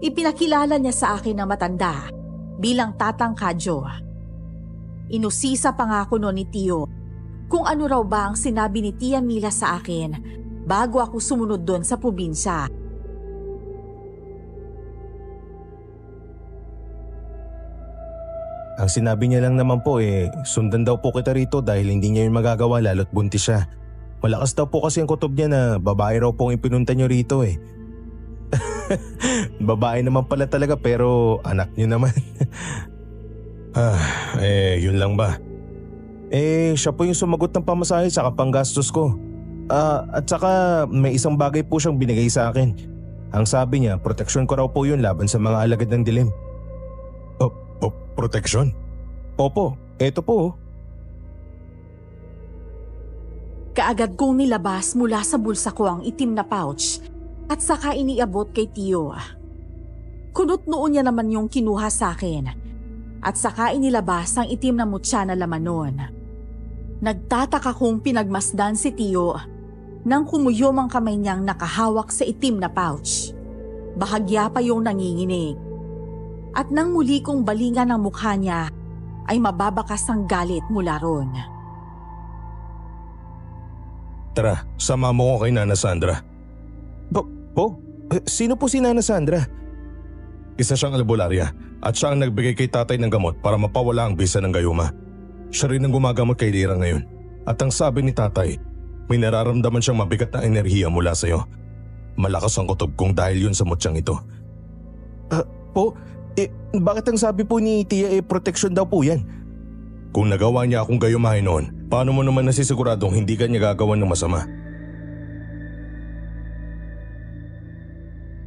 Ipinakilala niya sa akin ng matanda bilang Tatang Kadyo. Inusisa pa nga ako noon ni Tio kung ano raw ba ang sinabi ni Tia Mila sa akin bago ako sumunod doon sa probinsya. Ang sinabi niya lang naman po sundan daw po kita rito dahil hindi niya yun magagawa lalo't buntis siya. Malakas daw po kasi ang kutob niya na babae raw po ang ipinunta niyo rito Babae naman pala talaga pero anak niyo naman. Yun lang ba? Siya po yung sumagot ng pamasahe sa panggastos ko. At saka may isang bagay po siyang binigay sa akin. Ang sabi niya, proteksyon ko raw po yun laban sa mga alagad ng dilim. Proteksyon? Opo, eto po. Kaagad kong nilabas mula sa bulsa ko ang itim na pouch at saka iniabot kay Tio. Kunot noon niya naman yung kinuha sa akin at saka inilabas ang itim na mutya na laman nun. Nagtataka kong pinagmasdan si Tio nang kumuyom ang kamay niyang nakahawak sa itim na pouch. Bahagya pa yung nanginginig. At nang muli kong balingan ang mukha niya, ay mababakas ang galit mula ron. Tara, sama mo ko kay Nana Sandra. Sino po si Nana Sandra? Isa siyang albularya at siya ang nagbigay kay tatay ng gamot para mapawala ang bisa ng gayuma. Siya rin ang gumagamot kay Lira ngayon. At ang sabi ni tatay, may nararamdaman siyang mabigat na enerhiya mula sa'yo. Malakas ang kutob kong dahil yun sa mutyang ito. Bakit ang sabi po ni Tia proteksyon daw po yan? Kung nagawa niya akong gayumahin noon, paano mo naman nasisiguradong hindi ka niya gagawan ng masama?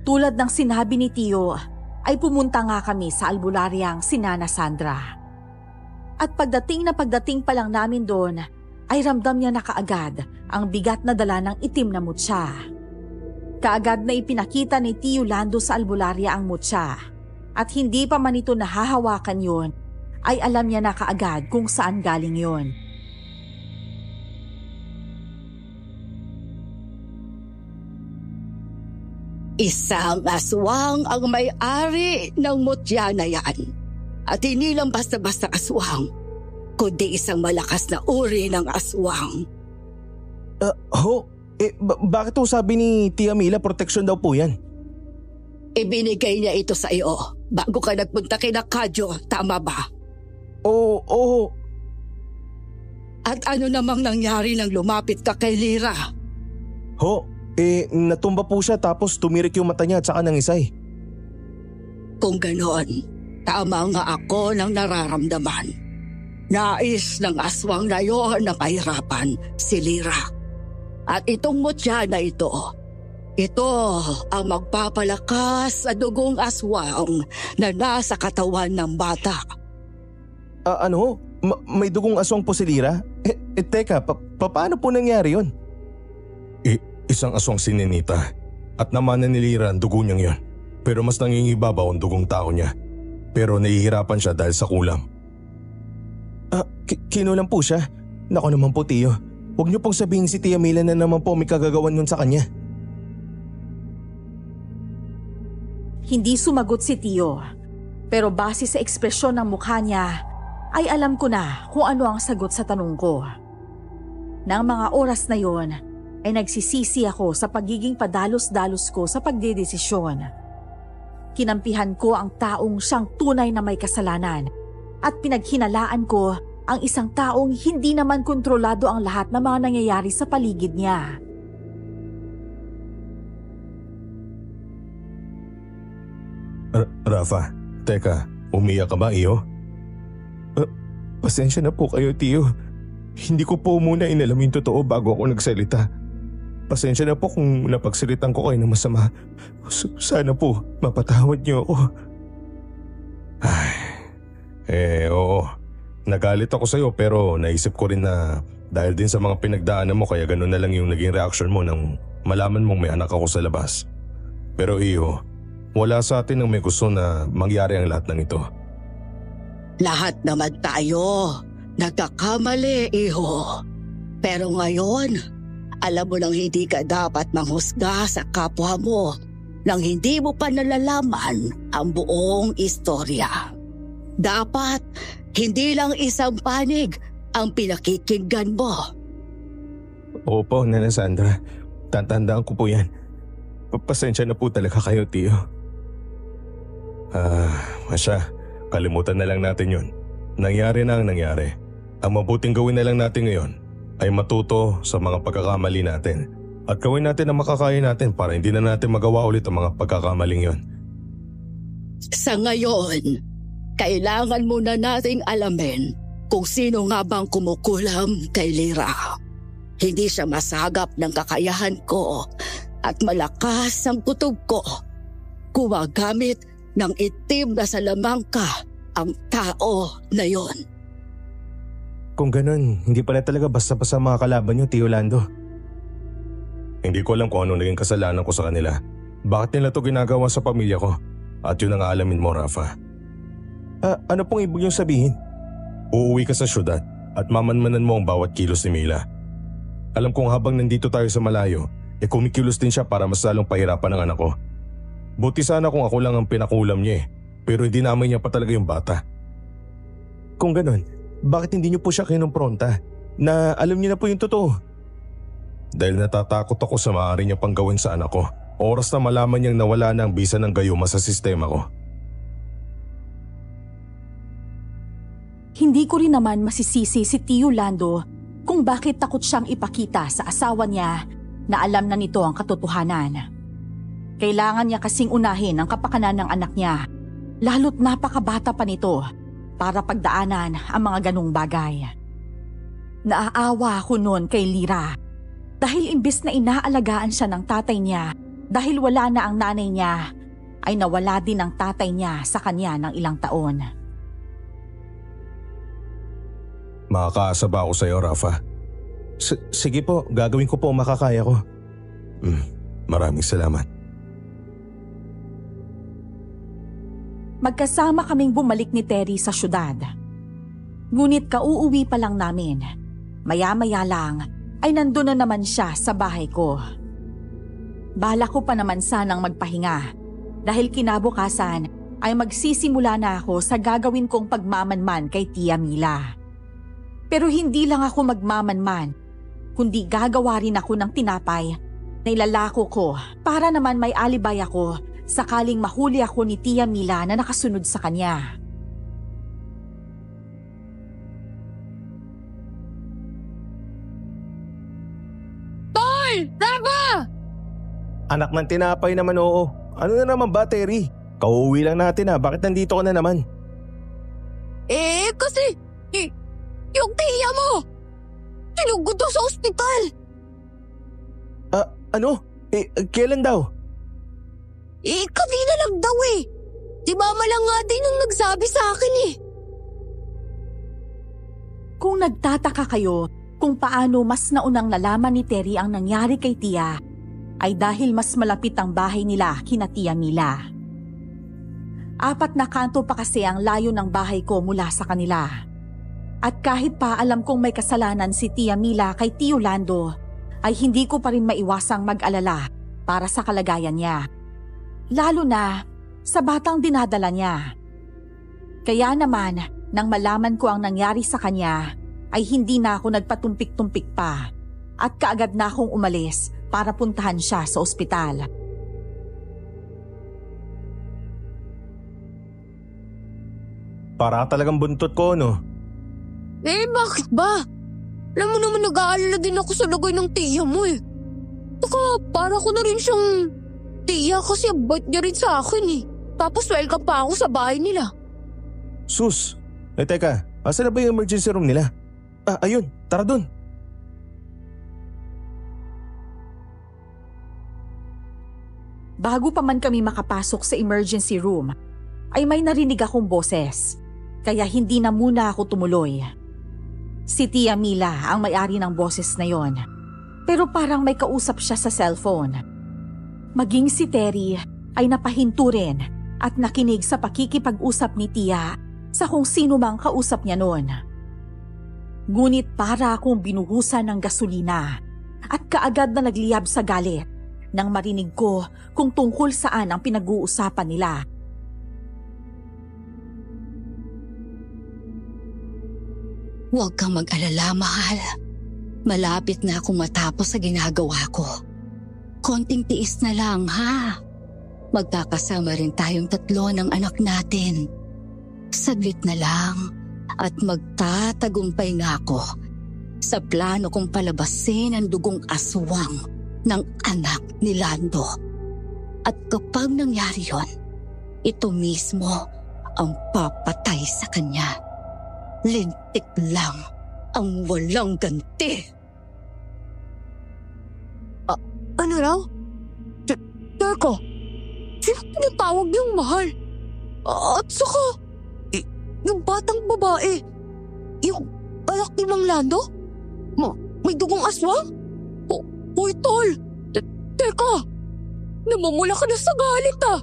Tulad ng sinabi ni Tio, ay pumunta nga kami sa albularyang si Nana Sandra. At pagdating pa lang namin doon, ay ramdam niya na kaagad ang bigat na dala ng itim na mutya. Kaagad na ipinakita ni Tio Lando sa albularya ang mutya. At hindi pa man ito nahahawakan yun, ay alam niya na kaagad kung saan galing yun. Isang aswang ang may-ari ng mutya na yan. At hindi lang basta-basta aswang, kundi isang malakas na uri ng aswang. Bakit po sabi ni Tia Mila proteksyon daw po yan? Ibinigay niya ito sa iyo bago ka nagpunta kay Kadyo, tama ba? Oo. At ano namang nangyari nang lumapit ka kay Lira? Natumba po siya tapos tumirik yung mata niya at saka nangisay. Kung ganon, tama nga ako ng nararamdaman. Nais ng aswang na yon na mahirapan si Lira. At itong mutya na ito ang magpapalakas sa dugong aswang na nasa katawan ng bata. May dugong aswang po si Lira? Teka, paano po nangyari yun? Isang aswang si Ninita at namanan ni Lira ang dugo niyang yun. Pero mas nangingibabaw ang dugong tao niya. Pero nahihirapan siya dahil sa kulam. Kinulam po siya? Naku naman po, Tio. Huwag niyo pong sabihin si Tia Mila na naman po may kagagawan nun sa kanya. Hindi sumagot si Tio. Pero base sa ekspresyon ng mukha niya, ay alam ko na kung ano ang sagot sa tanong ko. Nang mga oras na yon, ay nagsisisi ako sa pagiging padalos-dalos ko sa pagdedesisyon. Kinampihan ko ang taong siyang tunay na may kasalanan at pinaghinalaan ko ang isang taong hindi naman kontrolado ang lahat ng mga nangyayari sa paligid niya. Rafa, teka, umiyak ka ba, iyo? Pasensya na po kayo, Tio. Hindi ko po muna inalam yung totoo bago ako nagsalita. Pasensya na po kung napagsalitan ko kayo ng masama. Sana po mapatawad niyo ako. Oo. Nagalit ako sa'yo pero naisip ko rin na dahil din sa mga pinagdaanan mo kaya ganun na lang yung naging reaction mo nang malaman mong may anak ako sa labas. Pero iyo, wala sa atin ang may gusto na mangyari ang lahat ng ito. Lahat naman tayo nagkakamali, iho. Pero ngayon, alam mo nang hindi ka dapat manghusga sa kapwa mo nang hindi mo pa nalalaman ang buong istorya. Dapat hindi lang isang panig ang pinakikinggan mo. Opo, Nana Sandra. Tatandaan ko po yan. Pasensya na po talaga kayo, Tio. Masya, kalimutan na lang natin yun. Nangyari na ang nangyari. Ang mabuting gawin na lang natin ngayon ay matuto sa mga pagkakamali natin at gawin natin ang makakaya natin para hindi na natin magawa ulit ang mga pagkakamaling yon. Sa ngayon, kailangan muna nating alamin kung sino nga bang kumukulam kay Lira. Hindi siya masagap ng kakayahan ko at malakas ang kutob ko. Gumagamit ng itim na salamangka ang tao na yon. Kung ganun, hindi pala talaga basta-basta mga kalaban niyo, Tio Lando. Hindi ko alam kung ano naging kasalanan ko sa kanila. Bakit nila to ginagawa sa pamilya ko? At yun ang aalamin mo, Rafa. Ano pong ibig niyong sabihin? Uuwi ka sa syudad at mamanmanan mo ang bawat kilos ni Mila. Alam kong habang nandito tayo sa malayo, kumikilos din siya para mas lalong pahirapan ang anak ko. Buti sana kung ako lang ang pinakulam niya pero hindi namin niya pa talaga yung bata. Kung ganun, bakit hindi niyo po siya kinumpronta na alam niyo na po yung totoo? Dahil natatakot ako sa maaari niya pang gawin sa anak ko. Oras na malaman niyang nawala na ang bisa ng gayuma sa sistema ko. Hindi ko rin naman masisisi si Tio Lando kung bakit takot siyang ipakita sa asawa niya na alam na nito ang katotohanan. Kailangan niya kasing unahin ang kapakanan ng anak niya, lalo't napakabata pa nito para pagdaanan ang mga ganong bagay. Naaawa ako noon kay Lira dahil imbes na inaalagaan siya ng tatay niya dahil wala na ang nanay niya, ay nawala din ang tatay niya sa kanya ng ilang taon. Makakaasa ba ako sa iyo, Rafa? Sige po, gagawin ko po ang makakaya ko. Maraming salamat. Magkasama kaming bumalik ni Terry sa syudad. Ngunit kauuwi pa lang namin. Maya-maya lang ay nandun na naman siya sa bahay ko. Balak ko pa naman sanang magpahinga dahil kinabukasan ay magsisimula na ako sa gagawin kong pagmamanman kay Tia Mila. Pero hindi lang ako magmamanman, kundi gagawa rin ako ng tinapay na ilalako ko para naman may alibay ako sakaling mahuli ako ni Tia Mila na nakasunod sa kanya. Tol! Rafa! Anak ng tinapay naman, oo. Ano na naman ba, Terry? Kauuwi lang natin bakit nandito ka na naman? Kasi yung tiya mo! Tinugod daw sa ospital! Ano? Kailan daw? Kanina lang daw Si mama lang nga din ang nagsabi sa akin Kung nagtataka kayo kung paano mas naunang nalaman ni Terry ang nangyari kay Tia, ay dahil mas malapit ang bahay nila kina Tia Mila. 4 na kanto pa kasi ang layo ng bahay ko mula sa kanila. At kahit pa alam kong may kasalanan si Tia Mila kay Tio Lando, ay hindi ko pa rin maiwasang mag-alala para sa kalagayan niya. Lalo na sa batang dinadala niya. Kaya naman, nang malaman ko ang nangyari sa kanya, ay hindi na ako nagpatumpik-tumpik pa at kaagad na akong umalis para puntahan siya sa ospital. Para talagang buntot ko, no? Bakit ba? Alam mo naman nag-aalala din ako sa lagay ng tiya mo eh. Saka para ko na rin siyang tiya kasi abot niya rin sa akin eh. Tapos welcome pa ako sa bahay nila. Sus! Teka, asan na ba yung emergency room nila? Ayun, tara dun. Bago pa man kami makapasok sa emergency room, ay may narinig akong boses. Kaya hindi na muna ako tumuloy. Si Tia Mila ang may-ari ng boses na yon. Pero parang may kausap siya sa cellphone. Maging si Terry ay napahinto rin at nakinig sa pakikipag-usap ni Tia sa kung sino mang kausap niya noon. Ngunit para akong binuhusan ng gasolina at kaagad na nagliyab sa galit nang marinig ko kung tungkol saan ang pinag-uusapan nila. Huwag kang mag-alala, mahal. Malapit na akong matapos sa ginagawa ko. Konting tiis na lang, ha? Magkakasama rin tayong 3 ng anak natin. Saglit na lang at magtatagumpay nga ako sa plano kong palabasin ang dugong aswang ng anak ni Lando. At kapag nangyari yon, ito mismo ang papatay sa kanya. Lintik lang ang walang ganti. Ano raw? Teka, sino tinatawag niyong mahal? At saka, yung batang babae, yung anak ni Mang Lando? May dugong aswang? Hoy, tol! Teka! Namumula ka na sa galit ah!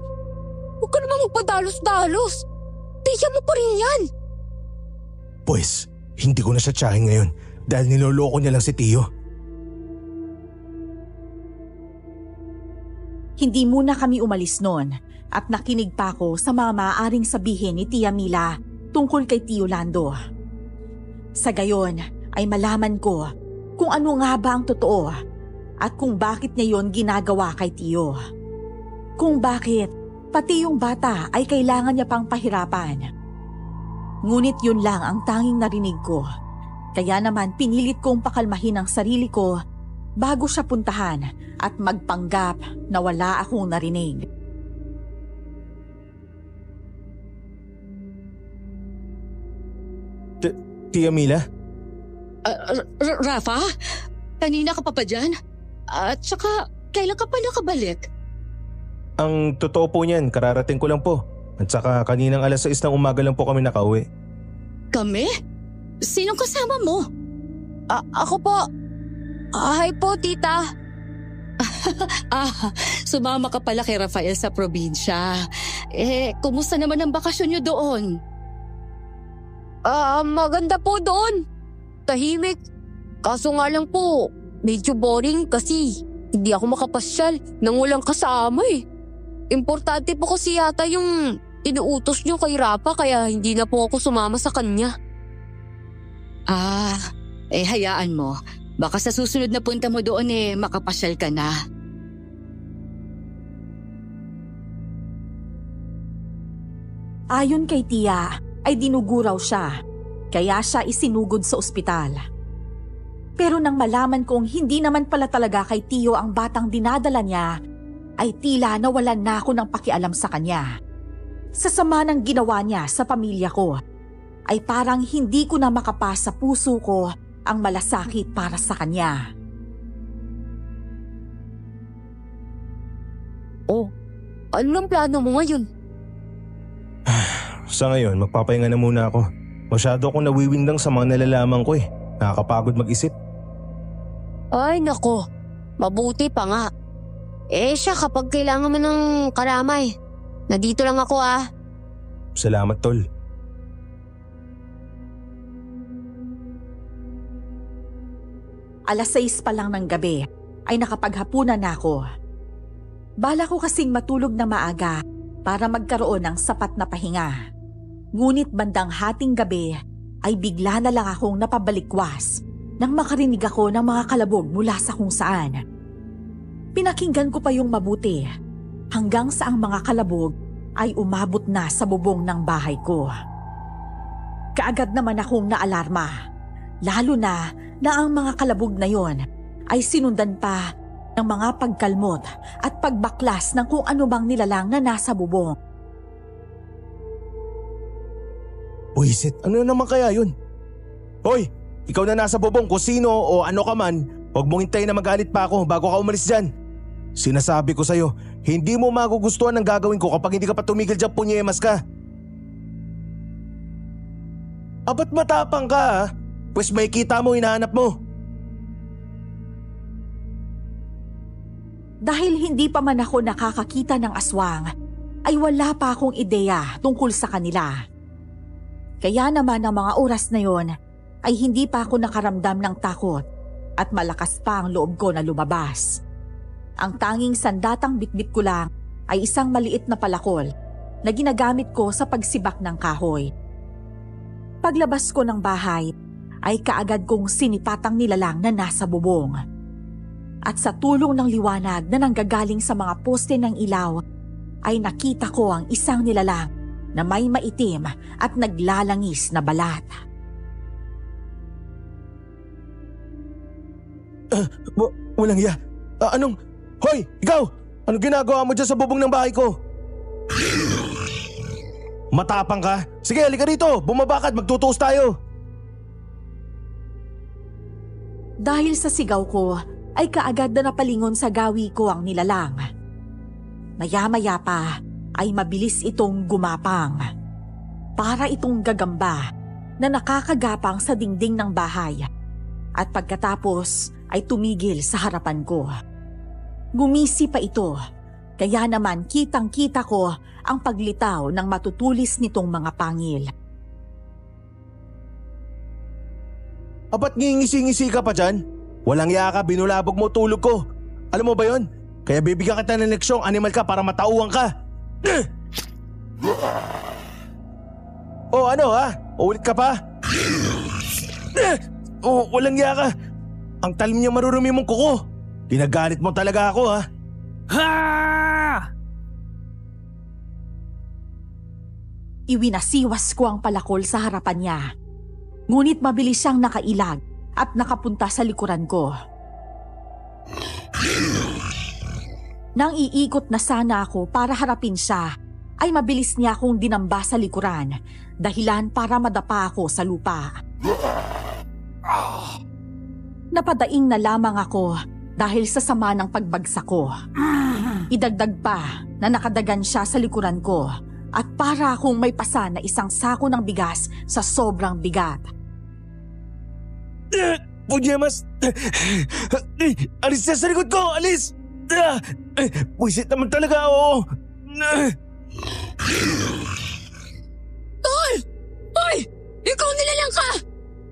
Huwag ka namang magpadalos-dalos! Tiya mo pa rin yan! Pues, hindi ko na siya tiyahin ngayon dahil niloloko niya lang si Tio. Hindi muna kami umalis noon at nakinig pa ako sa mga maaaring sabihin ni Tia Mila tungkol kay Tio Lando. Sa gayon ay malaman ko kung ano nga ba ang totoo at kung bakit niya yon ginagawa kay Tio. Kung bakit pati yung bata ay kailangan niya pang pahirapan. Ngunit yun lang ang tanging narinig ko. Kaya naman pinilit kong pakalmahin ang sarili ko bago siya puntahan at magpanggap na wala akong narinig. Tia Mila? Rafa? Kanina ka pa dyan? At saka, kailan ka pa nakabalik? Ang totoo po niyan, kararating ko lang po. At saka kaninang 6:00 ng umaga lang po kami nakauwi. Kami? Sinong kasama mo? Ako po. Hi po, tita. Sumama ka pala kay Rafael sa probinsya. Kumusta naman ang bakasyon niyo doon? Maganda po doon. Tahimik. Kaso nga lang po, medyo boring kasi hindi ako makapasyal nang walang kasama eh. Importante po kasi yata yung inuutos niyo kay Rafa kaya hindi na po ako sumama sa kanya. Hayaan mo. Baka sa susunod na punta mo doon makapasyal ka na. Ayon kay Tia, ay dinuguraw siya. Kaya siya isinugod sa ospital. Pero nang malaman kong hindi naman pala talaga kay Tio ang batang dinadala niya, ay tila nawalan na ako ng pakialam sa kanya. Sa sama ng ginawa niya sa pamilya ko, ay parang hindi ko na makapasa puso ko ang malasakit para sa kanya. Ano ang plano mo ngayon? Sa ngayon, magpapahinga na muna ako. Masyado akong nawiwindang sa mga nalalaman ko eh. Nakakapagod mag-isip. Ay nako, mabuti pa nga. Siya kapag kailangan mo ng karamay, nandito lang ako ah. Salamat, tol. Alas 6 pa lang ng gabi ay nakapaghapunan na ako. Bala ko kasing matulog na maaga para magkaroon ng sapat na pahinga. Ngunit bandang hating gabi ay bigla na lang akong napabalikwas nang makarinig ako ng mga kalabog mula sa kung saan. Pinakinggan ko pa yung mabuti hanggang sa ang mga kalabog ay umabot na sa bubong ng bahay ko. Kaagad naman akong naalarma, lalo na ang mga kalabog na yon ay sinundan pa ng mga pagkalmot at pagbaklas ng kung ano bang nilalang na nasa bubong. Buisit, ano naman kaya yun? Hoy, ikaw na nasa bubong kung sino o ano ka man, huwag mong hintayin na magalit pa ako bago ka umalis dyan. Sinasabi ko sa'yo, hindi mo magugustuhan ang gagawin ko kapag hindi ka pa tumigil dyan, punyemas ka. Ba't matapang ka ha? Pues may kita mo, hinahanap mo. Dahil hindi pa man ako nakakakita ng aswang, ay wala pa akong ideya tungkol sa kanila. Kaya naman ang mga oras na yon ay hindi pa ako nakaramdam ng takot at malakas pa ang loob ko na lumabas. Ang tanging sandatang bitbit ko lang ay isang maliit na palakol na ginagamit ko sa pagsibak ng kahoy. Paglabas ko ng bahay ay kaagad kong sinipatang nilalang na nasa bubong. At sa tulong ng liwanag na nanggagaling sa mga poste ng ilaw ay nakita ko ang isang nilalang na may maitim at naglalangis na balat. Walang iya. Anong? Hoy, ikaw! Anong ginagawa mo dyan sa bubong ng bahay ko? Matapang ka? Sige, halika rito. Bumaba ka at magtutuos tayo. Dahil sa sigaw ko, ay kaagad na napalingon sa gawi ko ang nilalang. Maya-maya pa ay mabilis itong gumapang. Para itong gagamba na nakakagapang sa dingding ng bahay. At pagkatapos ay tumigil sa harapan ko. Gumisi pa ito, kaya naman kitang-kita ko ang paglitaw ng matutulis nitong mga pangil. Ba't ngingisi-ngisi ka pa dyan? Walang iya ka, binulabog mo tulog ko. Alam mo ba yon? Kaya bibigyan kita ng leksyong animal ka para matauhan ka. Oh ano ha? Ulit ka pa? Oh, walang iya ka. Ang talim niya marurumi mong kuko. Ginagalit mo talaga ako ha? Ha! Iwinasiwas ko ang palakol sa harapan niya. Ngunit mabilis siyang nakailag at nakapunta sa likuran ko. Nang iikot na sana ako para harapin siya, ay mabilis niya akong dinamba sa likuran, dahilan para madapa ako sa lupa. Napadaing na lamang ako dahil sa sama ng pagbagsak ko. Idagdag pa na nakadagan siya sa likuran ko at para akong may pasa na isang sako ng bigas sa sobrang bigat. Punyemas! Alis siya sa likod ko! Alis! Buisit naman talaga ako! Tol! Hoy! Ikaw nilalang ka!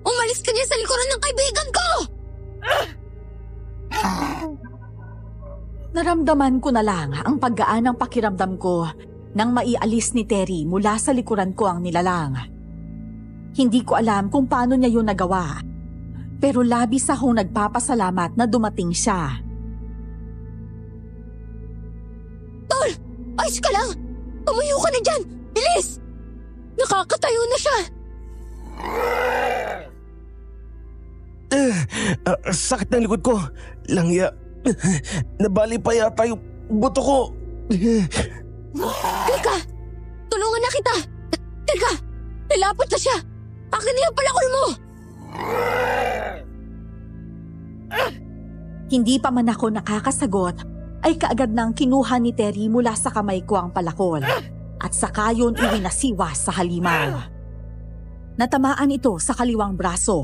Umalis ka niya sa likuran ng kaibigan ko! Naramdaman ko na lang ang paggaan ng pakiramdam ko nang maialis ni Terry mula sa likuran ko ang nilalang. Hindi ko alam kung paano niya yun nagawa, pero labis akong nagpapasalamat na dumating siya. Tol! Ayos ka lang! Tumayo ka na dyan! Bilis! Nakakatayo na siya! Sakit ng likod ko. Langya. Nabali pa yata yung buto ko. Teka! Tulungan na kita! Teka! Nilapot na siya! Akin na yung palakol mo! Hindi pa man ako nakakasagot, ay kaagad nang kinuha ni Terry mula sa kamay ko ang palakol at saka yun iwinasiwas sa halimaw. Natamaan ito sa kaliwang braso,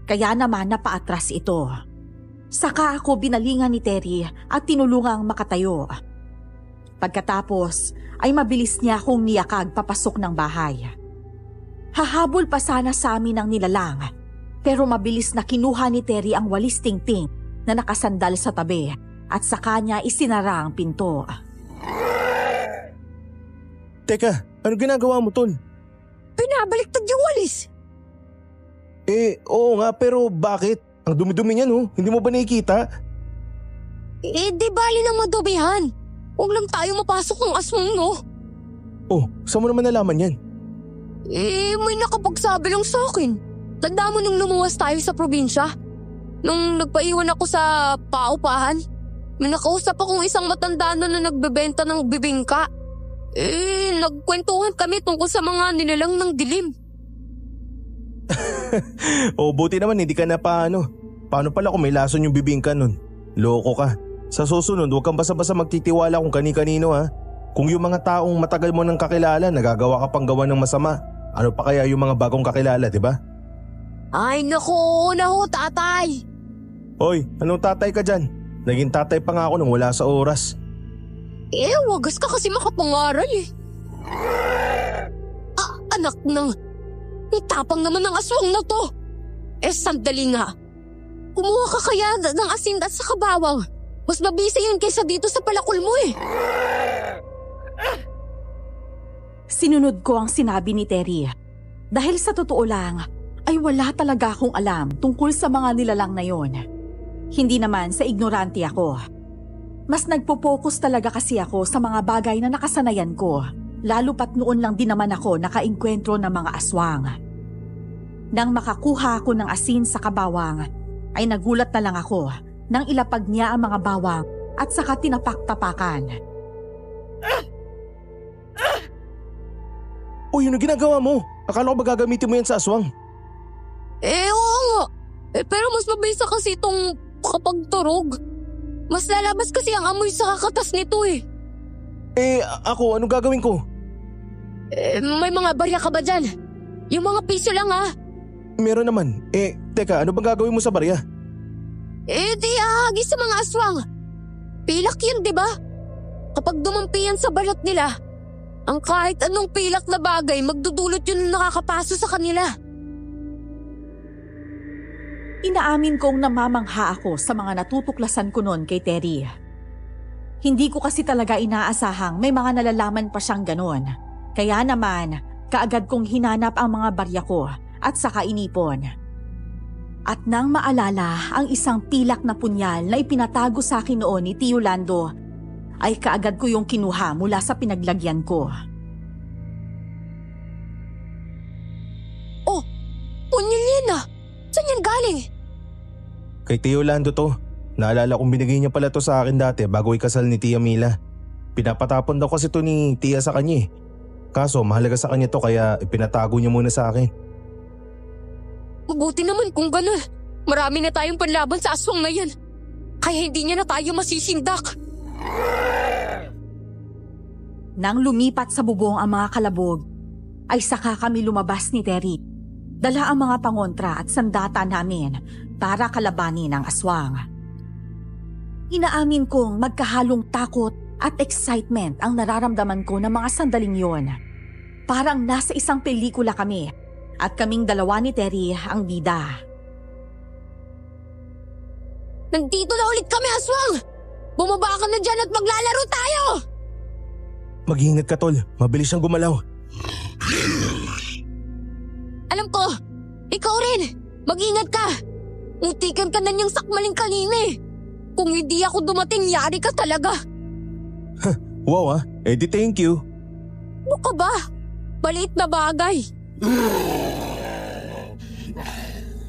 kaya naman napaatras ito. Saka ako binalingan ni Terry at tinulungang makatayo. Pagkatapos ay mabilis niya akong niyakag papasok ng bahay. Hahabol pa sana sa amin ang nilalang, pero mabilis na kinuha ni Terry ang walis tingting na nakasandal sa tabi at saka niya isinara ang pinto. Teka, ano ginagawa mo, Tol? Pinabaliktad yung walis. Oo nga, pero bakit? Ang dumi-dumi niyan, oh. Hindi mo ba nakikita? Di bali ng madubihan. Huwag lang tayo mapasok ng aswang, no? Oh, saan mo naman nalaman yan? May nakapagsabi lang sa akin. Tanda mo nung lumuwas tayo sa probinsya? Nung nagpaiwan ako sa paupahan? May nakausap akong isang matanda na nagbebenta ng bibingka. Nagkwentuhan kami tungkol sa mga nilalang ng dilim. Buti naman hindi ka na paano. Paano pala kung may lason yung bibingka nun? Loko ka. Sa susunod, huwag kang basta-basta magtitiwala kung kani-kanino ha. Kung yung mga taong matagal mo nang kakilala, nagagawa ka pang gawa ng masama. Ano pa kaya yung mga bagong kakilala, di ba? Ay naku, tatay. Hoy, anong tatay ka dyan? Naging tatay pa nga ako nung wala sa oras. Wagas ka kasi makapangaral eh. Anak ng... Tapang naman ng aswang na to. Sandali nga. Kumuha ka kaya ng asin at sa kabawang. Mas mabisa yun kaysa dito sa palakol mo eh. Sinunod ko ang sinabi ni Terry. Dahil sa totoo lang, ay wala talaga akong alam tungkol sa mga nilalang na yon. Hindi naman sa ignorante ako. Mas nagpo-focus talaga kasi ako sa mga bagay na nakasanayan ko, lalo pat noon lang din naman ako nakaengkwentro ng mga aswang. Nang makakuha ako ng asin sa kabawang, ay nagulat na lang ako nang ilapag niya ang mga bawang at saka tinapak-tapakan. Uy, ano ginagawa mo? Akala ko ba gagamitin mo yan sa aswang? Oo nga. Pero mas mabisa kasi itong kapag turog. Mas lalabas kasi ang amoy sa kakatas nito eh. Ako, anong gagawin ko? May mga barya ka ba dyan? Yung mga piso lang ha? Meron naman. Teka, ano bang gagawin mo sa barya? Di ahagi sa mga aswang. Pilak yun, di ba? Kapag dumampi yan sa balat nila, ang kahit anong pilak na bagay, magdudulot yun nakakapaso sa kanila. Inaamin kong namamangha ako sa mga natutuklasan ko noon kay Terry. Hindi ko kasi talaga inaasahang may mga nalalaman pa siyang ganon. Kaya naman, kaagad kong hinanap ang mga barya ko at saka inipon. At nang maalala ang isang pilak na punyal na ipinatago sa akin noon ni Tio Lando, ay kaagad ko yung kinuha mula sa pinaglagyan ko. Oh, punyal yan ah! Saan yan galing? Kay Tio Lando to. Naalala kong binigay niya pala to sa akin dati bago ikasal ni Tia Mila. Pinapatapon daw kasi to ni Tia sa kanya eh. Kaso mahalaga sa kanya to kaya ipinatago niya muna sa akin. Mabuti naman kung gano'n. Marami na tayong panlaban sa aswang na yan. Kaya hindi niya na tayo masisindak. Nang lumipat sa bubong ang mga kalabog, ay saka kami lumabas ni Terry. Dala ang mga pangontra at sandata namin para kalabanin ang aswang. Inaamin kong magkahalong takot at excitement ang nararamdaman ko ng mga sandaling yon. Parang nasa isang pelikula kami at kaming dalawa ni Terry ang bida. Nandito na ulit kami, aswang! Bumaba ka na dyan at maglalaro tayo! Mag-iingat ka, Tol. Mabilis siyang gumalaw. Alam ko, ikaw rin. Mag-ingat ka. Muntikan ka na niyang sakmaling kanina eh. Kung hindi ako dumating, yari ka talaga. Wow di thank you. Ano ka ba? Maliit na bagay.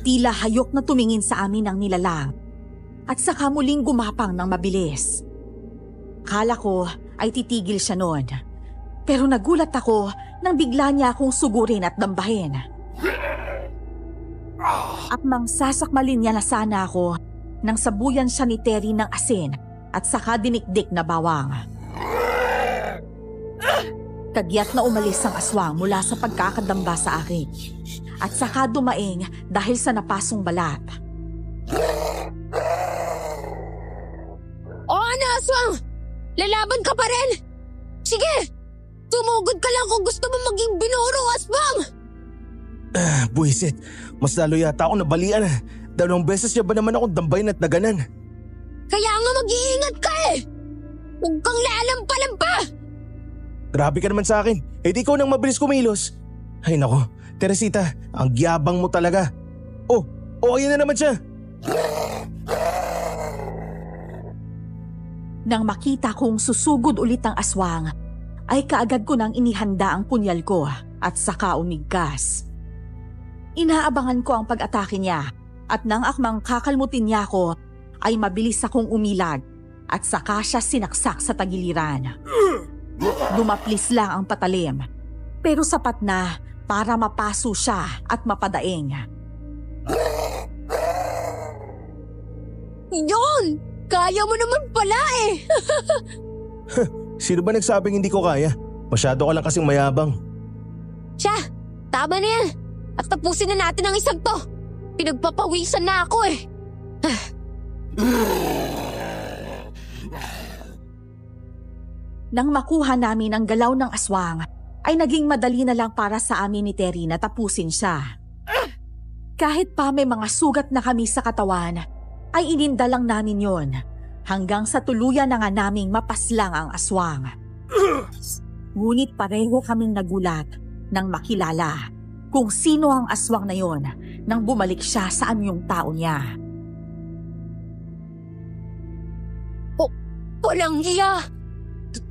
Tila hayok na tumingin sa amin ang nilalang at saka muling gumapang ng mabilis. Kala ko ay titigil siya noon. Pero nagulat ako nang bigla niya akong sugurin at dambahin. At mangsasakmalin niya na sana ako nang sabuyan siya ni Terry ng asin at saka dinikdik na bawang. Kagyat na umalis ang aswang mula sa pagkakadamba sa akin at saka dumaing dahil sa napasong balat. O ano, aswang? Lalaban ka pa rin? Sige, tumugod ka lang kung gusto mo maging binurong aswang. Buisit, mas lalo yata ako nabalian. 2 beses niya ba naman akong dambayin at naganan? Kaya nga mag-iingat ka eh. Huwag kang lalampa-lampa. Grabe ka naman sa akin. Eh di ikaw nang mabilis kumilos. Ay nako, Teresita, ang gyabang mo talaga. Oh, ayan na naman siya. Nang makita kong susugod ulit ang aswang, ay kaagad ko nang inihanda ang punyal ko at saka umigkas. Inaabangan ko ang pag-atake niya at nang akmang kakalmutin niya ako, ay mabilis akong umilag at saka siya sinaksak sa tagiliran. Dumaplis lang ang patalim, pero sapat na para mapaso siya at mapadaing. Yon! Kaya mo naman pala eh! Sino ba nagsabing hindi ko kaya? Masyado ka lang kasing mayabang. Siya, tama na yan. At tapusin na natin ang isang to. Pinagpapawisan na ako eh. Nang makuha namin ang galaw ng aswang, ay naging madali na lang para sa amin ni Terry na tapusin siya. Kahit pa may mga sugat na kami sa katawan, ay ininda lang namin yon hanggang sa tuluyan na nga naming mapaslang ang aswang. Ngunit pareho kaming nagulat nang makilala kung sino ang aswang na yon nang bumalik siya sa anyong tao niya. Walang hiya!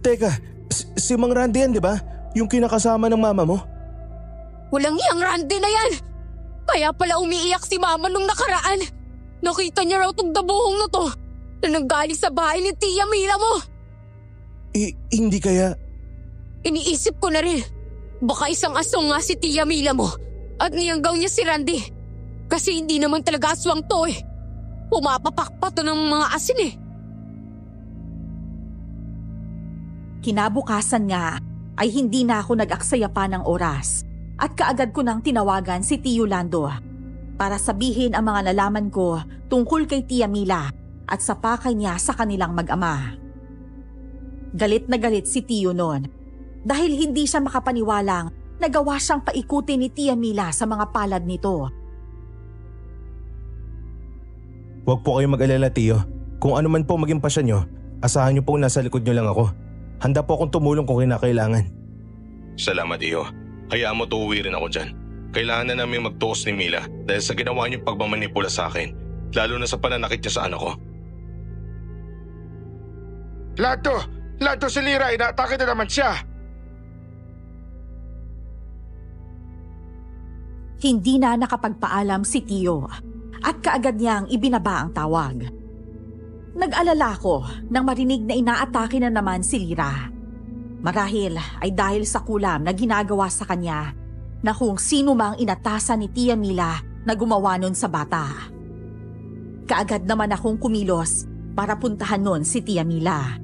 Teka, si Mang Randy yan, di ba? Yung kinakasama ng mama mo? Walang hiyang Randy na yan! Kaya pala umiiyak si mama nung nakaraan. Nakita niya raw tong dabuhong na to na nanggaling sa bahay ni Tia Mila mo. Hindi kaya… Iniisip ko na rin. Baka isang aswang nga si Tia Mila mo at niyanggaw niya si Randy. Kasi hindi naman talaga aswang to eh. Pumapapak pa to ng mga asin eh. Kinabukasan nga ay hindi na ako nag-aksaya pa ng oras at kaagad ko nang tinawagan si Tio Lando para sabihin ang mga nalaman ko tungkol kay Tia Mila at sa pakay niya sa kanilang mag-ama. Galit na galit si Tio noon dahil hindi siya makapaniwalang nagawa siyang paikutin ni Tia Mila sa mga palad nito. Huwag po kayong mag-alala, Tio. Kung ano man po maging pasya nyo, asahan nyo pong nasa likod nyo lang ako. Handa po akong tumulong kung kinakailangan. Salamat, Iyo. Hayaan mo tuuwi rin ako dyan. Kailangan na namin magtuos ni Mila dahil sa ginawa niyong pagmamanipula sa akin, lalo na sa pananakit niya sa anak ko. Lando si Lira, inaatake na naman siya. Hindi na nakapagpaalam si Tio at kaagad niyang ibinaba ang tawag. Nag-alala ako nang marinig na inaatake na naman si Lira. Marahil ay dahil sa kulam na ginagawa sa kanya na kung sino mang inatasan ni Tia Mila na gumawa nun sa bata. Kaagad naman akong kumilos para puntahan nun si Tia Mila.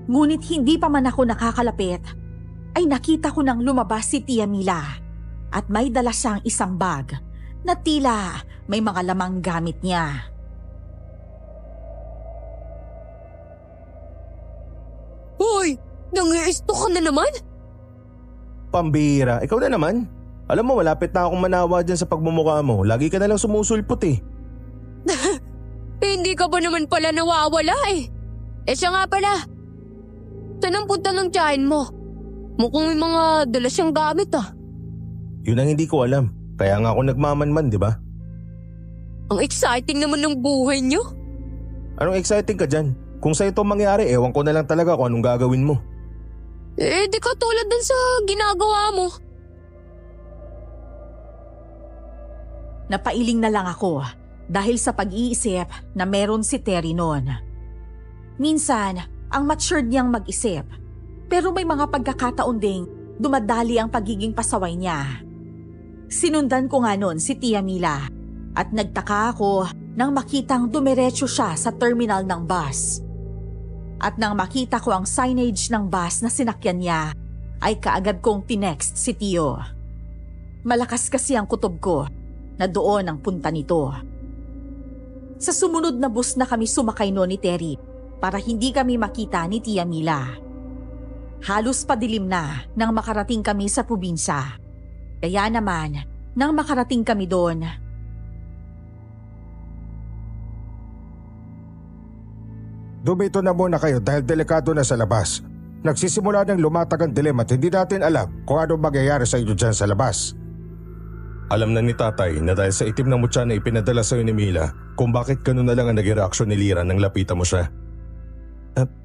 Ngunit hindi pa man ako nakakalapit, ay nakita ko nang lumabas si Tia Mila at may dala siyang isang bag na tila may mga lamang gamit niya. Hoy! Nang-i-stalk ka na naman? Pambihira, ikaw na naman. Alam mo, malapit na akong manawa dyan sa pagmumukha mo. Lagi ka na lang sumusulpot eh. Hindi ka ba naman pala nawawala eh? Siya nga pala. Saan ang punta ng tiyahin mo? Mukhang may mga dala siyang gamit ah. Yun ang hindi ko alam. Kaya nga ako nagmamanman, di ba? Ang exciting naman ng buhay niyo. Anong exciting ka dyan? Kung sa'yo ito mangyari, ewan ko na lang talaga kung anong gagawin mo. Di ka tulad din sa ginagawa mo. Napailing na lang ako dahil sa pag-iisip na meron si Terry noon. Minsan, ang matured niyang mag-isip, pero may mga pagkakataon ding dumadali ang pagiging pasaway niya. Sinundan ko nga noon si Tia Mila at nagtaka ako nang makitang dumiretso siya sa terminal ng bus. At nang makita ko ang signage ng bus na sinakyan niya, ay kaagad kong tinext si Tio. Malakas kasi ang kutob ko na doon ang punta nito. Sa sumunod na bus na kami sumakay noon ni Terry para hindi kami makita ni Tia Mila. Halos padilim na nang makarating kami sa probinsya. Kaya naman, nang makarating kami doon, Dumito na muna kayo dahil delikado na sa labas. Nagsisimula ng lumatag ang dilim at hindi natin alam kung ano mangyayari sa inyo dyan sa labas. Alam na ni tatay na dahil sa itim ng mutya na ipinadala sa'yo ni Mila kung bakit ganun na lang ang naging reaksyon ni Lira nang lapitan mo siya.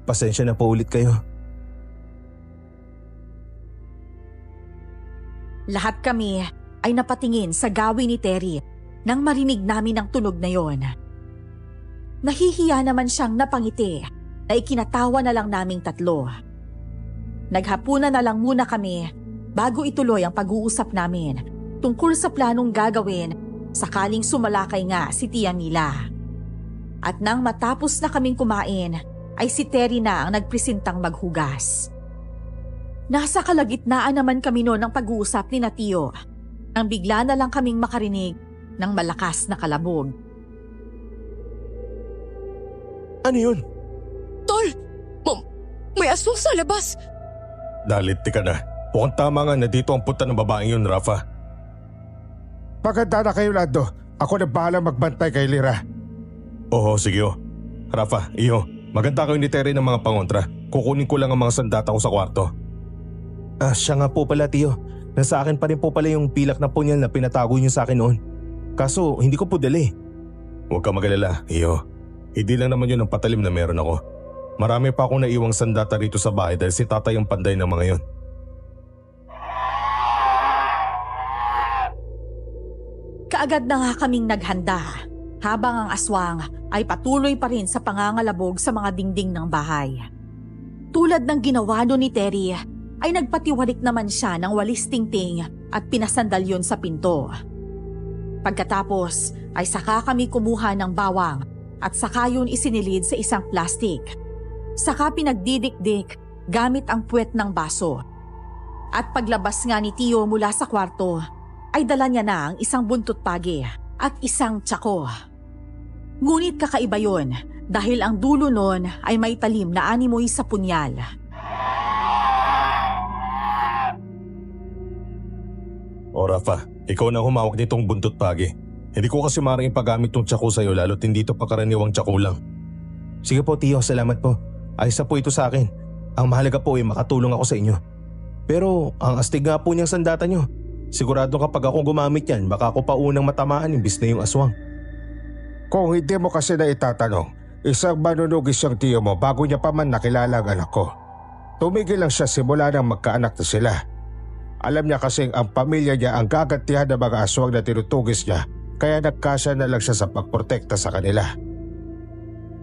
Pasensya na po ulit kayo. Lahat kami ay napatingin sa gawin ni Terry nang marinig namin ang tunog na yon. Nahihiya naman siyang napangiti na ikinatawa na lang naming tatlo. Naghapunan na lang muna kami bago ituloy ang pag-uusap namin tungkol sa planong gagawin sakaling sumalakay nga si Tia Mila. At nang matapos na kaming kumain ay si Terry na ang nagpresentang maghugas. Nasa kalagitnaan naman kami noon ng pag-uusap ni na Tio nang bigla na lang kaming makarinig ng malakas na kalabog. Ano yun? Tol! May aswang sa labas! Dalit ka na. Mukhang tama nga na dito ang punta ng babaeng yun, Rafa. Maganda na kayo, Lando. Ako na bahala magbantay kay Lira. Oo, sige o. Rafa, iyo, maganda kayo ni Terry ng mga pangontra. Kukunin ko lang ang mga sandata ko sa kwarto. Siya nga po pala, Tio. Nasa akin pa rin po pala yung pilak na punyal na pinatago niyo sa akin noon. Kaso hindi ko po dali. Huwag ka magalala, iyo. Hindi lang naman yun ang patalim na meron ako. Marami pa akong naiwang sandata rito sa bahay dahil si tatay ang panday ng mga yon. Kaagad na nga kaming naghanda habang ang aswang ay patuloy pa rin sa pangangalabog sa mga dingding ng bahay. Tulad ng ginawa no ni Terry ay nagpatiwalik naman siya ng walis tingting at pinasandal yun sa pinto. Pagkatapos ay saka kami kumuha ng bawang at saka yun isinilid sa isang plastik. Saka pinagdidikdik gamit ang puwet ng baso. At paglabas nga ni Tio mula sa kwarto, ay dala niya na ang isang buntot pagi at isang tsako. Ngunit kakaiba yun dahil ang dulo nun ay may talim na animoy sa punyal. O Rafa, ikaw na humawak nitong buntot pagi. Hindi ko kasi maaaring ipagamit tong tsako sa'yo lalo't hindi ito pakaraniwang tsako lang. Sige po, Tio, salamat po. Ayos na po ito sa akin. Ang mahalaga po ay makatulong ako sa inyo. Pero ang astig nga po niyang sandata niyo. Sigurado kapag ako gumamit yan, baka ako pa unang matamaan imbis na yung aswang. Kung hindi mo kasi na itatanong, isang manunugis siyang tiyo mo bago niya pa man nakilala ang anak ko. Tumigil lang siya simula nang magkaanak na sila. Alam niya kasing ang pamilya niya ang gagantihan ng mga aswang na tinutugis niya, kaya nagkasya na lang siya sa pagprotekta sa kanila.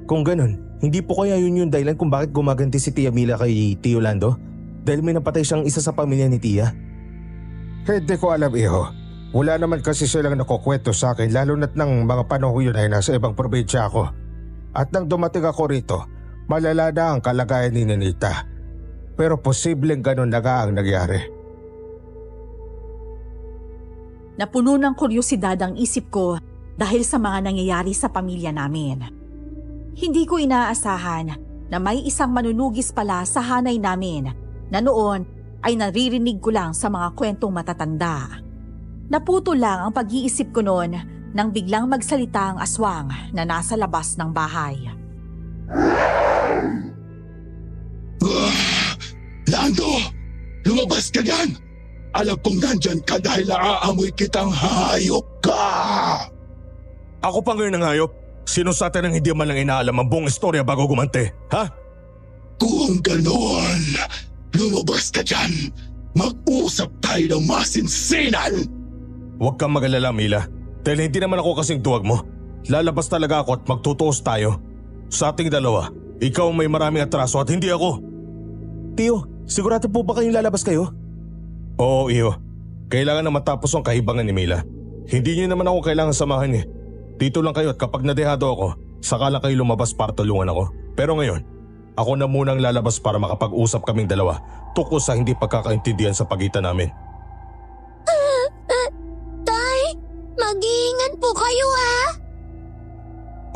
Kung ganun, hindi po kaya yun yung dahilan kung bakit gumaganti si Tia Mila kay Tio Lando? Dahil may napatay siyang isa sa pamilya ni Tia? Hindi ko alam, iho. Wala naman kasi silang nakukwento sa akin lalo na't nang mga panahon yun ay nasa ibang probinsya ako. At nang dumating ako rito, malala na ang kalagayan ni Ninita. Pero posibleng ganun na nga ang nangyari. Napuno ng kuryosidad ang isip ko dahil sa mga nangyayari sa pamilya namin. Hindi ko inaasahan na may isang manunugis pala sa hanay namin na noon ay naririnig ko lang sa mga kwentong matatanda. Naputo lang ang pag-iisip ko noon nang biglang magsalita ang aswang na nasa labas ng bahay. Lando! Lumabas ka dyan! Alam kong nandyan ka dahil naaamoy kitang hayop ka! Ako pa ngayon ang hayop? Sino sa atin ang hindi man lang inaalam ang buong istorya bago gumante, ha? Kung ganoon, lumabas ka dyan! Mag-usap tayo ng masinsinan! Huwag kang mag-alala, Mila. Dahil hindi naman ako kasing duwag mo. Lalabas talaga ako at magtutuos tayo. Sa ating dalawa, ikaw may maraming atraso at hindi ako. Tio, sigurado po ba kayong lalabas kayo? Oo, iyo. Kailangan na matapos ang kahibangan ni Mila. Hindi niyo naman ako kailangan samahan eh. Dito lang kayo at kapag nadehado ako, saka lang kayo lumabas para tulungan ako. Pero ngayon, ako na munang lalabas para makapag-usap kaming dalawa tungkol sa hindi pagkakaintindihan sa pagitan namin. Tay, mag-iingan po kayo ha?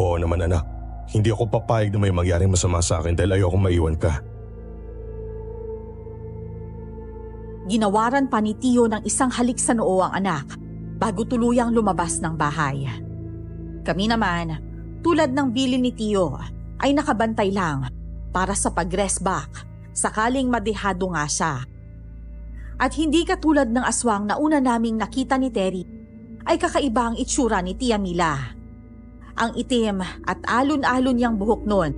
Oo naman anak. Hindi ako papayag na may mangyaring masama sa akin dahil ayokong maiwan ka. Ginawaran pa ni Tio ng isang halik sa noo ang anak bago tuluyang lumabas ng bahay. Kami naman, tulad ng bilin ni Tio, ay nakabantay lang para sa pag-rest back sakaling madehado nga siya. At hindi katulad ng aswang na una naming nakita ni Terry, ay kakaiba ang itsura ni Tia Mila. Ang itim at alon-alon niyang buhok noon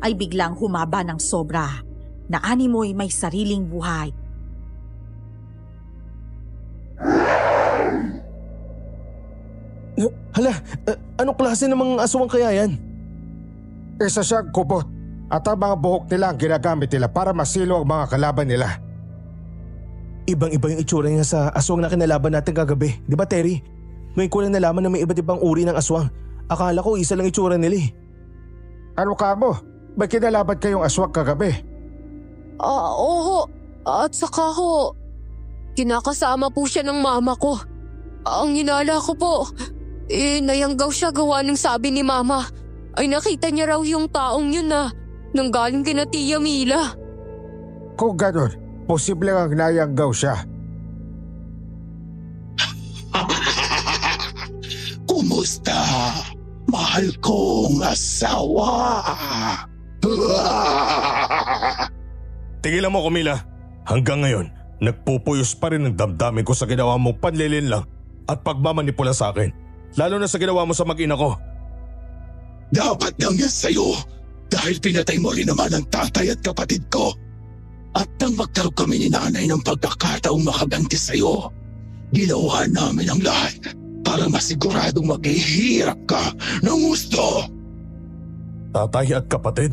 ay biglang humaba ng sobra, na animoy may sariling buhay. Hala, anong klase ng mga aswang kaya yan? Isa siyang kubot at ang mga buhok nila ang ginagamit nila para masilo ang mga kalaban nila. Ibang-iba yung itsura niya sa aswang na kinalaban natin kagabi, di ba Terry? Ngayon ko lang nalaman na may iba't ibang uri ng aswang. Akala ko isa lang itsura nila eh. Ano ka mo? May kinalaban kayong aswang kagabi? Oo. At saka kinakasama po siya ng mama ko. Ang hinala ko po, nayanggaw siya gawa ng sabi ni mama. Ay nakita niya raw yung taong yun na nanggaling kina Tia Mila. Kung ganun, posible ang nayanggaw siya. Kumusta, mahal kong asawa? Tigilan mo, Camila. Hanggang ngayon, nagpupuyos pa rin ang damdamin ko sa ginawa mong panlilinlang at pagmamanipula sa akin. Lalo na sa ginawa mo sa mag-ina ko. Dapat lang yan sa'yo dahil pinatay mo rin naman ang tatay at kapatid ko. At nang magkaroon kami ni nanay ng pagkakataong makaganti sa'yo, ginawa namin ang lahat para masiguradong maghihirap ka ng gusto. Tatay at kapatid?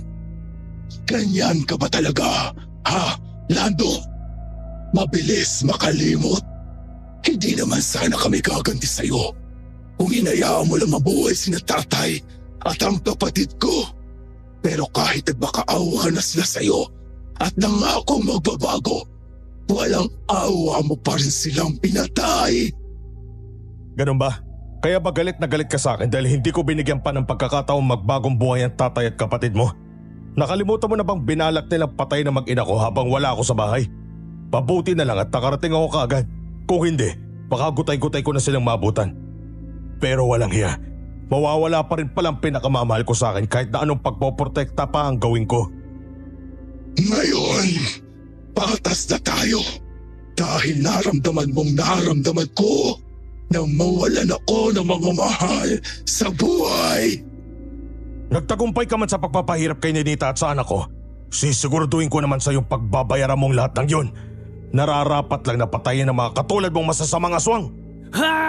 Ganyan ka ba talaga, ha, Lando? Mabilis makalimot. Hindi naman sana kami gaganti sa'yo kung hinayaan mo lang mabuhay sina tatay at ang kapatid ko. Pero kahit nagmakaawa na sila sa'yo at nangakong magbabago, walang awa mo pa rin silang pinatay. Ganun ba? Kaya ba galit na galit ka sa akin dahil hindi ko binigyan pa ng pagkakataong magbagong buhay ang tatay at kapatid mo? Nakalimutan mo na bang binalak nilang patay na mag-ina ko habang wala ako sa bahay? Pabuti na lang at nakarating ako kaagad. Kung hindi, baka gutay-gutay ko na silang maabutan. Pero walang hiya. Mawawala pa rin palang pinakamamahal ko sa akin kahit na anong pagpoprotekta pa ang gawin ko. Ngayon, patas na tayo dahil naramdaman mong naramdaman ko na mawalan ako ng mga mahal sa buhay. Nagtagumpay ka man sa pagpapahirap kay Ninita at sa anak ko. Sisiguraduhin ko naman sa iyong pagbabayaran mong lahat ng yun. Nararapat lang na patayin ng mga katulad mong masasamang aswang. Ha!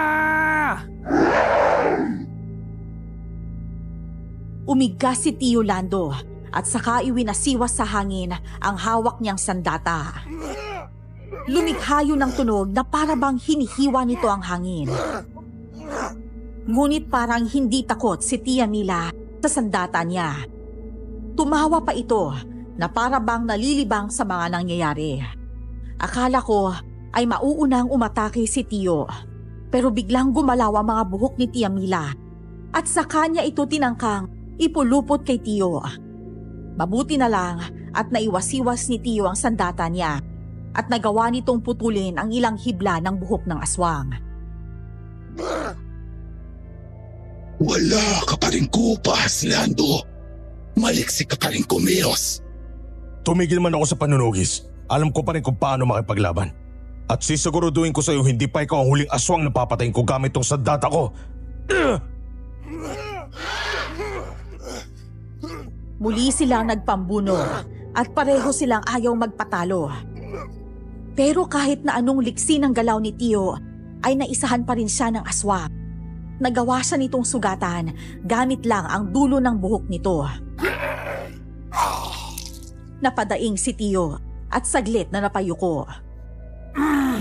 Umigkas si Tio Lando at saka iwinasiwas sa hangin ang hawak niyang sandata. Lumikhayo ng tunog na para bang hinihiwa nito ang hangin. Ngunit parang hindi takot si Tia Mila sa sandata niya. Tumawa pa ito na para bang nalilibang sa mga nangyayari. Akala ko ay mauunang umatake si Tio, pero biglang gumalaw ang mga buhok ni Tia Mila at sa kanya ito tinangkang ipulupot kay Tio. Mabuti na lang at naiwasiwas ni Tio ang sandata niya at nagawa nitong putulin ang ilang hibla ng buhok ng aswang. Wala ka pa rin kupas, Lando. Maliksik ka pa rin kumilos. Tumigil man ako sa panunugis. Alam ko pa rin kung paano makipaglaban. At sisiguraduhin ko sa iyo hindi pa ikaw ang huling aswang na papatayin ko gamit tong sandata ko. Muli silang nagpambuno at pareho silang ayaw magpatalo. Pero kahit na anong liksi ng galaw ni Tio, ay naisahan pa rin siya ng aswang. Nagawa siya nitong sugatan gamit lang ang dulo ng buhok nito. Napadaing si Tio at saglit na napayuko.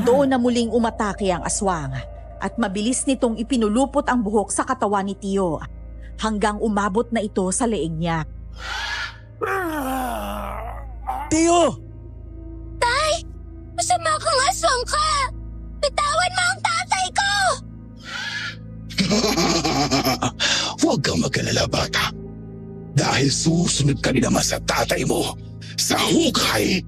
Doon na muling umatake ang aswang at mabilis nitong ipinulupot ang buhok sa katawan ni Tio hanggang umabot na ito sa leeg niya. Tio! Tay! Masama kang aswang ka! Bitawan mo ang tatay ko! Huwag kang mag-alala, bata. Dahil susunod ka rin naman sa tatay mo sa hukay.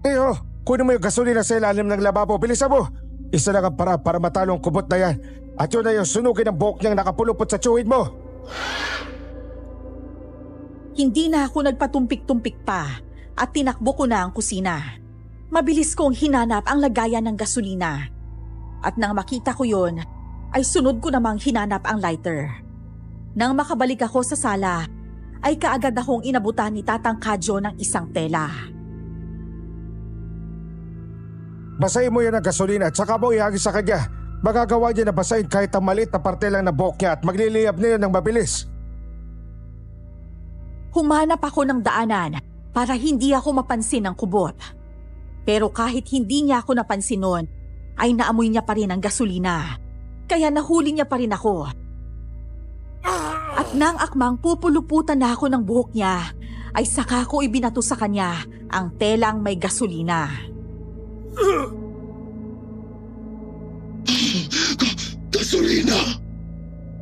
Tio, kunin mo yung gasolina sa ilalim ng lababo. Bilisan mo! Isa lang ang para matalo ang kubot na yan. At yun na yung sunugin ng buhok niyang nakapulupot sa tsuhin mo. Hindi na ako nagpatumpik-tumpik pa at tinakbo ko na ang kusina. Mabilis kong hinanap ang lagayan ng gasolina. At nang makita ko yon, ay sunod ko namang hinanap ang lighter. Nang makabalik ako sa sala, ay kaagad akong inabutan ni Tatang Kadyo ng isang tela. Basahin mo yan ng gasolina at saka mo ihagis sa kanya. Magagawa niya na basahin kahit ang maliit na parte lang na buhok niya at magliliyab na yan ng mabilis. Humanap ako ng daanan para hindi ako mapansin ng kubot. Pero kahit hindi niya ako napansin noon, ay naamoy niya pa rin ang gasolina. Kaya nahuli niya pa rin ako. At nang akmang pupuluputan na ako ng buhok niya, ay saka ko ibinato sa kanya ang telang may gasolina. Gasolina!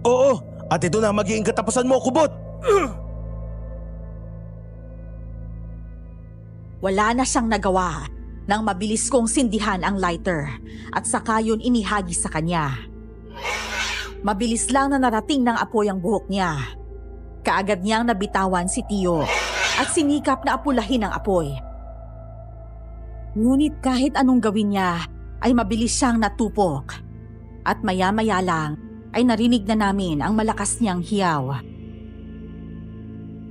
Oo, at ito na magiging katapusan mo, kubot! Wala na siyang nagawa nang mabilis kong sindihan ang lighter at saka yun inihagis sa kanya. Mabilis lang na narating ng apoy ang buhok niya. Kaagad niyang nabitawan si Tio at sinikap na apulahin ang apoy. Ngunit kahit anong gawin niya, ay mabilis siyang natupok. At maya-maya lang ay narinig na namin ang malakas niyang hiyaw.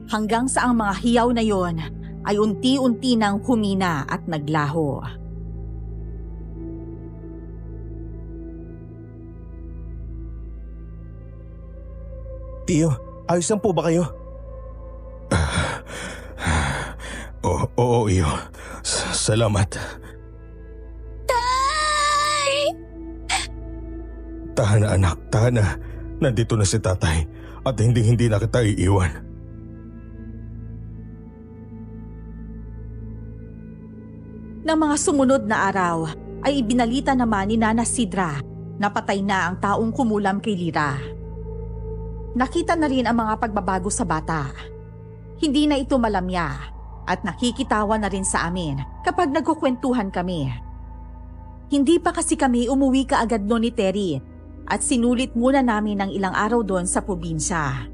Hanggang sa ang mga hiyaw na yon ay unti-unti nang humina at naglaho. Tio, ayos lang po ba kayo? Oo, iyo. Salamat. Tay! Tahan na anak, tahan na. Nandito na si tatay at hindi na kita iiwan. Nang mga sumunod na araw ay ibinalita naman ni Nana Sidra na patay na ang taong kumulam kay Lira. Nakita na rin ang mga pagbabago sa bata. Hindi na ito malamya at nakikitawa na rin sa amin kapag nagkukwentuhan kami. Hindi pa kasi kami umuwi kaagad noon ni Terry at sinulit muna namin ng ilang araw doon sa probinsya.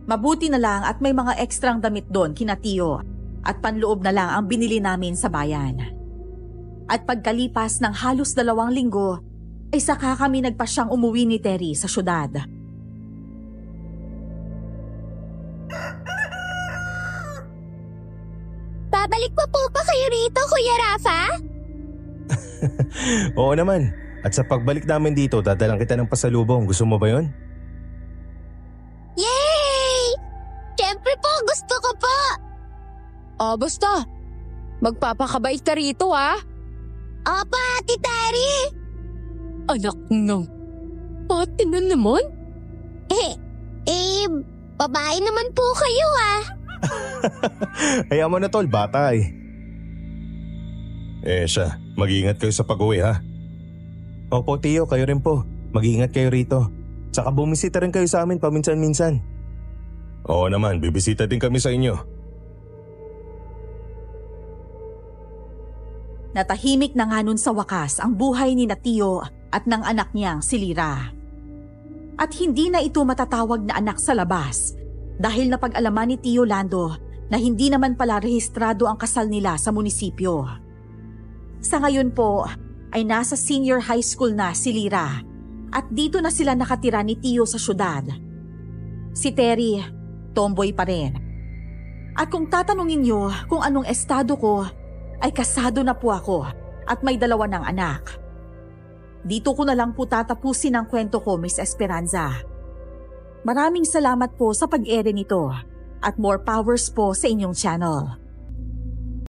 Mabuti na lang at may mga ekstrang damit doon kina Tio at panloob na lang ang binili namin sa bayan. At pagkalipas ng halos 2 linggo, ay saka kami nagpasyang umuwi ni Terry sa syudad. Babalik pa po ba kayo rito, Kuya Rafa? Oo naman. At sa pagbalik namin dito, dadalang kita ng pasalubong. Gusto mo ba yun? Yay! Siyempre po, gusto ko po! Basta. Magpapakabait ka rito, ha? Opo, Ate Terry! Anak ng... Ate na naman? Babae naman po kayo, ah! Hayaan mo na tol, bata eh. Siya, mag-iingat kayo sa pag-uwi ha. Opo Tio, kayo rin po. Mag-iingat kayo rito. Tsaka bumisita rin kayo sa amin paminsan-minsan. Oo naman, bibisita din kami sa inyo. Natahimik na nga nun sa wakas ang buhay ni Tio at ng anak niyang si Lira. At hindi na ito matatawag na anak sa labas dahil napag-alaman ni Tio Lando na hindi naman pala rehistrado ang kasal nila sa munisipyo. Sa ngayon po ay nasa senior high school na si Lira at dito na sila nakatira ni Tio sa syudad. Si Terry, tomboy pa rin. At kung tatanungin niyo kung anong estado ko, ay kasado na po ako at may 2 ng anak. Dito ko na lang po tatapusin ang kwento ko, Miss Esperanza. Maraming salamat po sa pag-ere nito at more powers po sa inyong channel.